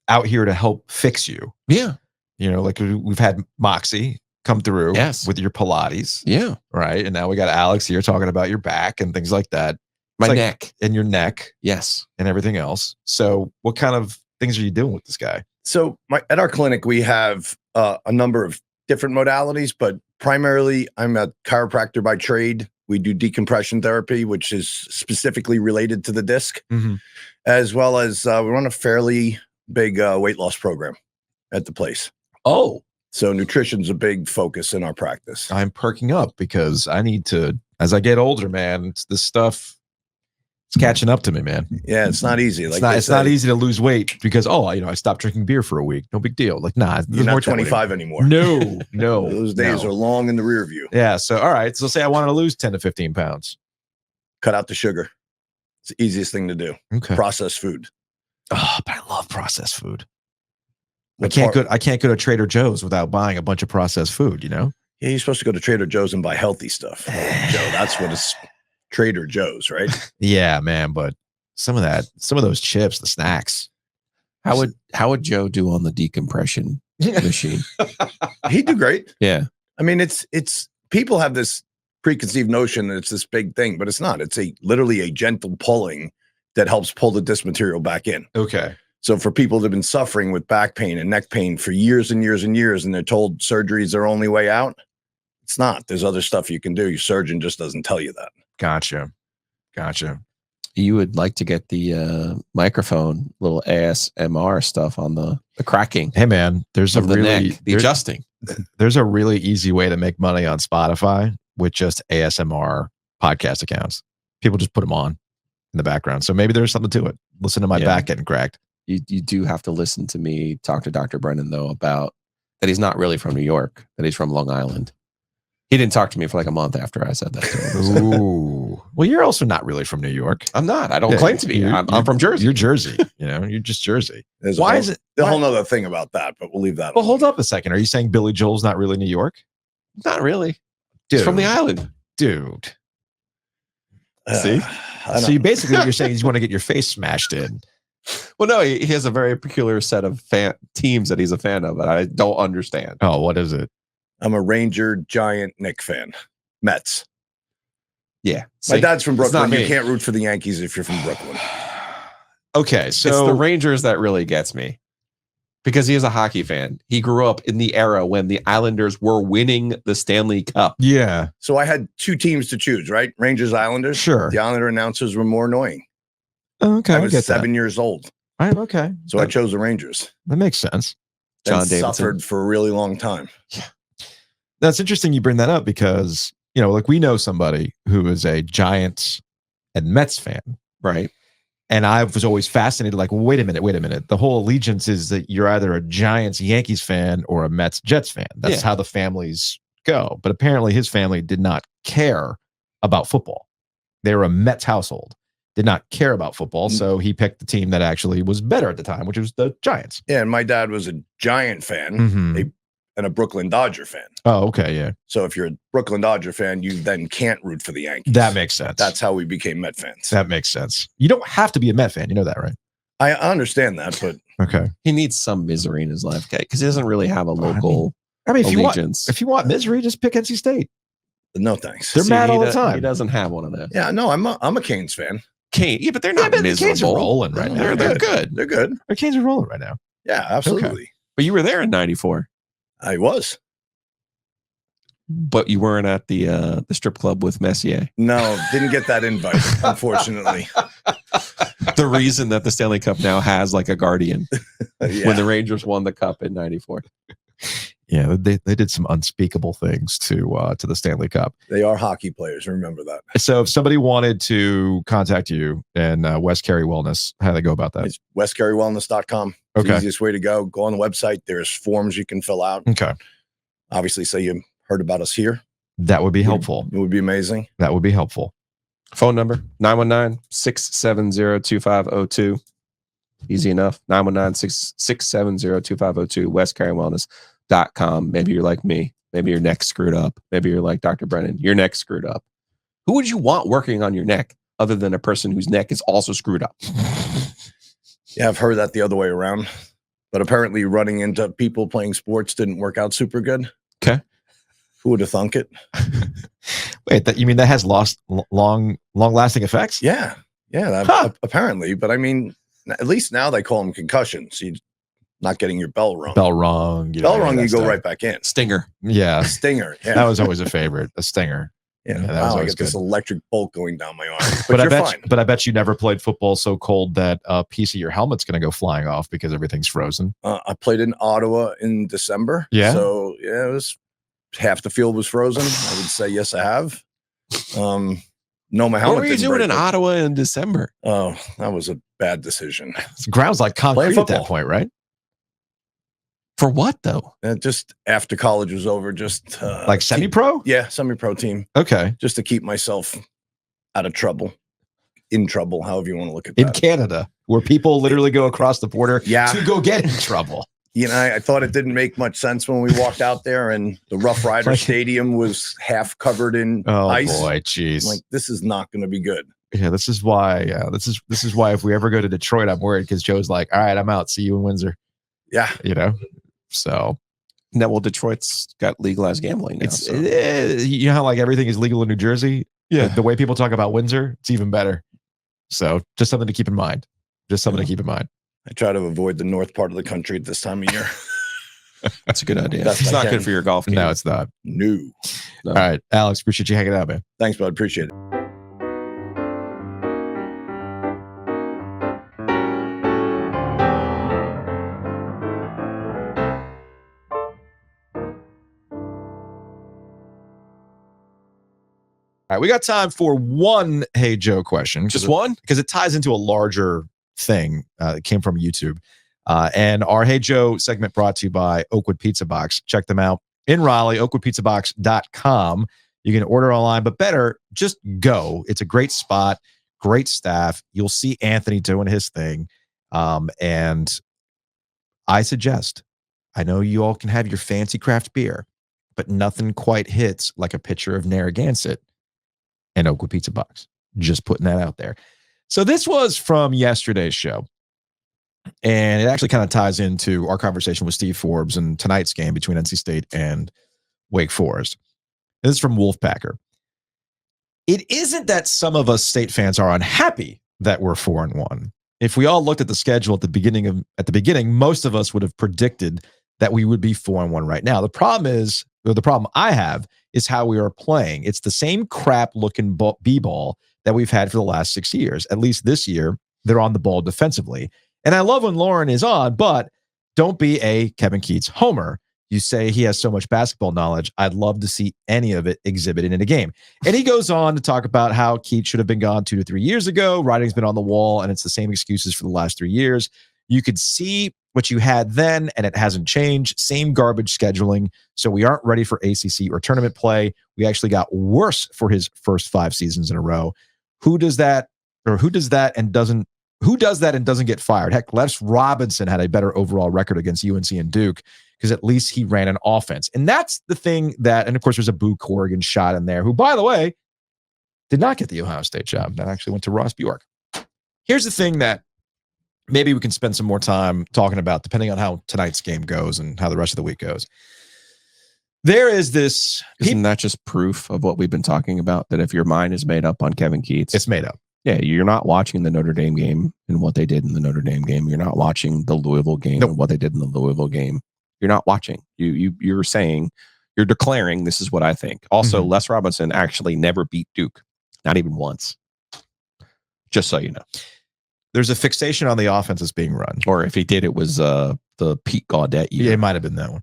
out here to help fix you. Yeah. Like we've had Moxie come through with your Pilates. Yeah. Right. And now we got Alex here talking about your back and things like that. My neck. And your neck. Yes. And everything else. So what kind of things are you doing with this guy? So at our clinic, we have a number of different modalities, but primarily I'm a chiropractor by trade. We do decompression therapy, which is specifically related to the disc, as well as we run a fairly big weight loss program at the place. Oh, So nutrition's a big focus in our practice. I'm perking up because I need to, as I get older, man, it's this stuff. It's catching up to me, man. Yeah, it's not easy. Like it's not easy to lose weight because I stopped drinking beer for a week. No big deal. Like, nah, you're not 25 anymore. No. Those days are long in the rear view. Yeah. So, all right. So say I wanted to lose 10 to 15 pounds. Cut out the sugar. It's the easiest thing to do. Okay. Processed food. Oh, but I love processed food. I can't go to Trader Joe's without buying a bunch of processed food, Yeah, you're supposed to go to Trader Joe's and buy healthy stuff. Joe, that's what it's Trader Joe's, right? Yeah, man. But some of those chips, the snacks. How would Joe do on the decompression machine? He'd do great. Yeah. I mean, it's people have this preconceived notion that it's this big thing, but it's not. It's literally a gentle pulling that helps pull the disc material back in. Okay. So for people that have been suffering with back pain and neck pain for years and years and years, and they're told surgery is their only way out, it's not. There's other stuff you can do. Your surgeon just doesn't tell you that. Gotcha. You would like to get the microphone, little ASMR stuff on the cracking. Hey, man, there's adjusting. There's a really easy way to make money on Spotify with just ASMR podcast accounts. People just put them on in the background. So maybe there's something to it. Listen to my back getting cracked. You do have to listen to me talk to Dr. Brennan, though, about that he's not really from New York, that he's from Long Island. He didn't talk to me for like a month after I said that to him. Ooh. Well, you're also not really from New York. I'm not. I don't claim to be. I'm from Jersey. You're Jersey. You're just Jersey. There's a whole nother thing about that, but we'll leave that. Well, hold up a second. Are you saying Billy Joel's not really New York? Not really. Dude. He's from the island. Dude. See? So you basically what you're saying is you want to get your face smashed in. Well, no, he has a very peculiar set of teams that he's a fan of, and I don't understand. Oh, what is it? I'm a Ranger Giant Nick fan. Mets. Yeah. My dad's from Brooklyn. You can't root for the Yankees if you're from Brooklyn. Okay, so it's the Rangers that really gets me. Because he is a hockey fan. He grew up in the era when the Islanders were winning the Stanley Cup. Yeah. So I had two teams to choose, right? Rangers, Islanders. Sure. The Islander announcers were more annoying. Okay, I was 7 years old. Okay. So I chose the Rangers. That makes sense. John Davidson suffered for a really long time. Yeah. That's interesting you bring that up because, like we know somebody who is a Giants and Mets fan. Right. And I was always fascinated, like, well, wait a minute. The whole allegiance is that you're either a Giants Yankees fan or a Mets Jets fan. That's how the families go. But apparently his family did not care about football. They were a Mets household, did not care about football. So he picked the team that actually was better at the time, which was the Giants. Yeah, and my dad was a Giant fan and a Brooklyn Dodger fan. Oh, okay, yeah. So if you're a Brooklyn Dodger fan, you then can't root for the Yankees. That makes sense. That's how we became Met fans. That makes sense. You don't have to be a Met fan. You know that, right? I understand that, but okay. He needs some misery in his life, because he doesn't really have a local allegiance. If you want misery, just pick NC State. No thanks. They're mad all the time. He doesn't have one of them. Yeah, no, I'm a Canes fan. But they're not miserable. The Canes are rolling right now. They're good. They're good. The Canes are rolling right now. Yeah, absolutely. Okay. But you were there in '94. I was. But you weren't at the strip club with Messier. No, didn't get that invite, unfortunately. The reason that the Stanley Cup now has like a guardian when the Rangers won the cup in '94. Yeah, they did some unspeakable things to the Stanley Cup. They are hockey players. Remember that. So if somebody wanted to contact you and West Carey Wellness, how do they go about that? It's westcarrywellness.com. It's Okay. the easiest way to go. Go on the website. There's forms you can fill out. Okay. Obviously, say you heard about us here. That would be helpful. It would be amazing. That would be helpful. Phone number 919-670-2502. Easy enough. 919-670-2502. westcarrywellness.com. Maybe you're like me. Maybe your neck's screwed up. Maybe you're like Dr. Brennan. Your neck's screwed up. Who would you want working on your neck other than a person whose neck is also screwed up? Yeah, I've heard that the other way around. But apparently running into people playing sports didn't work out super good. Okay. Who would have thunk it? Wait, you mean that has long-lasting effects? Yeah. Yeah, apparently. But I mean, at least now they call them concussions. You're not getting your bell rung. Bell rung. You go right back in. Stinger. Yeah. Stinger. Yeah. That was always a favorite, a stinger. Yeah, that was wow, I always got this good. electric bolt going down my arm. But You're fine. I bet you never played football so cold that a piece of your helmet's going to go flying off because everything's frozen. I played in Ottawa in December. Yeah. So yeah, it was half the field was frozen. I would say yes, I have. No, my helmet. What were you didn't doing break, in but- Ottawa in December? Oh, that was a bad decision. The ground's like concrete at football. that point, right? For what though? Just after college was over, just Like semi-pro? Yeah, semi-pro team. Okay. Just to keep myself out of trouble, in trouble, however you want to look at that. In Canada, where people literally go across the border to go get in trouble. You know, I thought it didn't make much sense when we walked out there, and the Rough Rider Stadium was half covered in ice. Oh boy, jeez! I'm like, this is not going to be good. Yeah, this is why. This is why if we ever go to Detroit, I'm worried because Joe's like, all right, I'm out. See you in Windsor. Yeah, you know. So, no, well, Detroit's got legalized gambling now. So. You know how like everything is legal in New Jersey. Yeah, the way people talk about Windsor, it's even better. So, just something to keep in mind. Just something to keep in mind. I try to avoid the north part of the country at this time of year. That's a good idea. It's not good for your golf game. No, it's not. No. All right, Alex, appreciate you hanging out, man. Thanks, bud. Appreciate it. All right, we got time for one Hey Joe question. Just one? Because it ties into a larger thing that came from YouTube. And our Hey Joe segment brought to you by Oakwood Pizza Box. Check them out in Raleigh, oakwoodpizzabox.com. You can order online, but better, just go. It's a great spot, great staff. You'll see Anthony doing his thing. And I suggest, I know you all can have your fancy craft beer, but nothing quite hits like a pitcher of Narragansett and Oakwood Pizza Box. Just putting that out there. So this was from yesterday's show. And it actually kind of ties into our conversation with Steve Forbes and tonight's game between NC State and Wake Forest. This is from Wolfpacker. It isn't that some of us State fans are unhappy that we're 4-1. If we all looked at the schedule at the beginning, most of us would have predicted that we would be 4-1 right now. The problem I have is how we are playing. It's the same crap looking b-ball that we've had for the last 6 years. At least this year, they're on the ball defensively. And I love when Lauren is on, but don't be a Kevin Keats homer. You say he has so much basketball knowledge. I'd love to see any of it exhibited in a game. And he goes on to talk about how Keats should have been gone 2 to 3 years ago. Writing's been on the wall, and it's the same excuses for the last 3 years. You could see what you had then, and it hasn't changed. Same garbage scheduling. So we aren't ready for ACC or tournament play. We actually got worse for his first 5 seasons in a row. Who does that and doesn't get fired? Heck, Les Robinson had a better overall record against UNC and Duke because at least he ran an offense. And that's the thing that, and of course, there's a Boo Corrigan shot in there, who, by the way, did not get the Ohio State job. That actually went to Ross Bjork. Here's the thing that maybe we can spend some more time talking about, depending on how tonight's game goes and how the rest of the week goes. There is this. Isn't that just proof of what we've been talking about? That if your mind is made up on Kevin Keats, it's made up. Yeah, you're not watching the Notre Dame game and what they did in the Notre Dame game. You're not watching the Louisville game and what they did in the Louisville game. You're not watching. You're saying, you're declaring, this is what I think. Also, Les Robinson actually never beat Duke, not even once. Just so you know. There's a fixation on the offense that's being run. Or if he did, it was the Pete Gaudette year. Yeah, it might have been that one.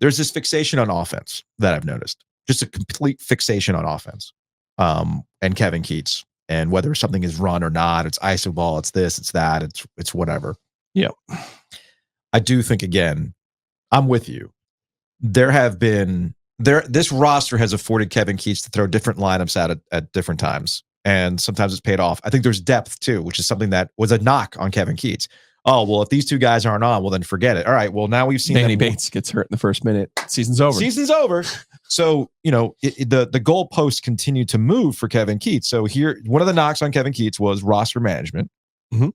There's this fixation on offense that I've noticed. Just a complete fixation on offense. And Kevin Keats. And whether something is run or not, it's iso ball, it's this, it's that, it's whatever. Yeah. I do think, again, I'm with you. This roster has afforded Kevin Keats to throw different lineups out at different times. And sometimes it's paid off. I think there's depth too, which is something that was a knock on Kevin Keats. Oh, well, if these two guys aren't on, well, then forget it. All right, well, now we've seen Danny Bates gets hurt in the first minute. Season's over. So, the goalposts continue to move for Kevin Keats. So here, one of the knocks on Kevin Keats was roster management. Mm-hmm.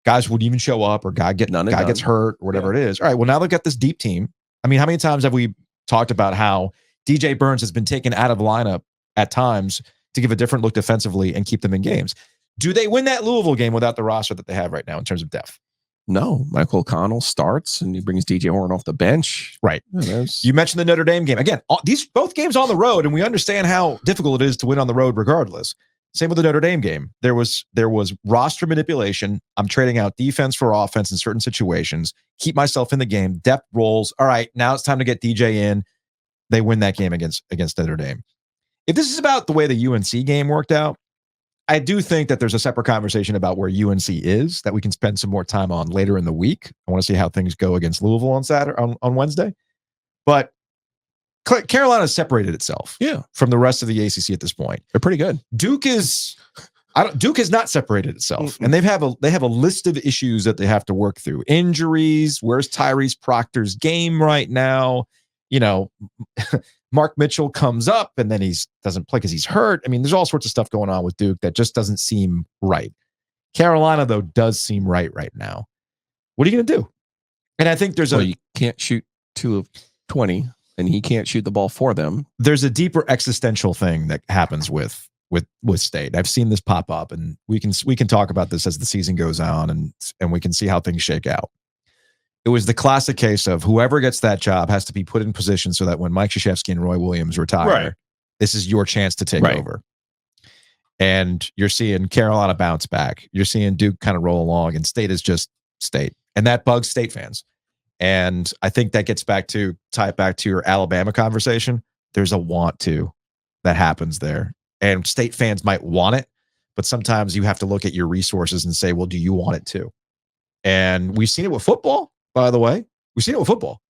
Guys wouldn't even show up, or guy gets hurt, or whatever it is. All right, well, now they've got this deep team. I mean, how many times have we talked about how DJ Burns has been taken out of lineup at times to give a different look defensively and keep them in games? Do they win that Louisville game without the roster that they have right now in terms of depth? No, Michael O'Connell starts and he brings DJ Horn off the bench. Right. Yeah, you mentioned the Notre Dame game. Again, these both games on the road, and we understand how difficult it is to win on the road regardless. Same with the Notre Dame game. There was roster manipulation. I'm trading out defense for offense in certain situations. Keep myself in the game. Depth roles. All right, now it's time to get DJ in. They win that game against Notre Dame. If this is about the way the UNC game worked out, I do think that there's a separate conversation about where UNC is that we can spend some more time on later in the week. I want to see how things go against Louisville on Wednesday. But Carolina separated itself from the rest of the ACC at this point. They're pretty good. Duke has not separated itself. And they have a list of issues that they have to work through. Injuries, where's Tyrese Proctor's game right now? You know, Mark Mitchell comes up and then he doesn't play because he's hurt. I mean, there's all sorts of stuff going on with Duke that just doesn't seem right. Carolina, though, does seem right now. What are you going to do? And I think you can't shoot 2 of 20, and he can't shoot the ball for them. There's a deeper existential thing that happens with State. I've seen this pop up, and we can talk about this as the season goes on, and we can see how things shake out. It was the classic case of whoever gets that job has to be put in position so that when Mike Krzyzewski and Roy Williams retire, this is your chance to take over. And you're seeing Carolina bounce back. You're seeing Duke kind of roll along, and State is just State. And that bugs State fans. And I think that tie it back to your Alabama conversation. There's a want to that happens there. And State fans might want it, but sometimes you have to look at your resources and say, well, do you want it too? And we've seen it with football. By the way, we've seen it with football.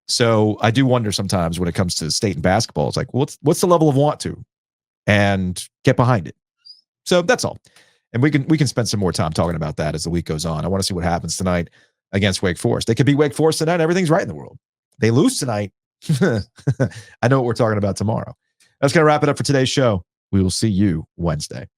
So I do wonder sometimes when it comes to State and basketball, it's like, what's the level of want to, and get behind it. So that's all. And we can spend some more time talking about that as the week goes on. I want to see what happens tonight against Wake Forest. They could be Wake Forest tonight. Everything's right in the world. They lose tonight. I know what we're talking about tomorrow. That's going to wrap it up for today's show. We will see you Wednesday.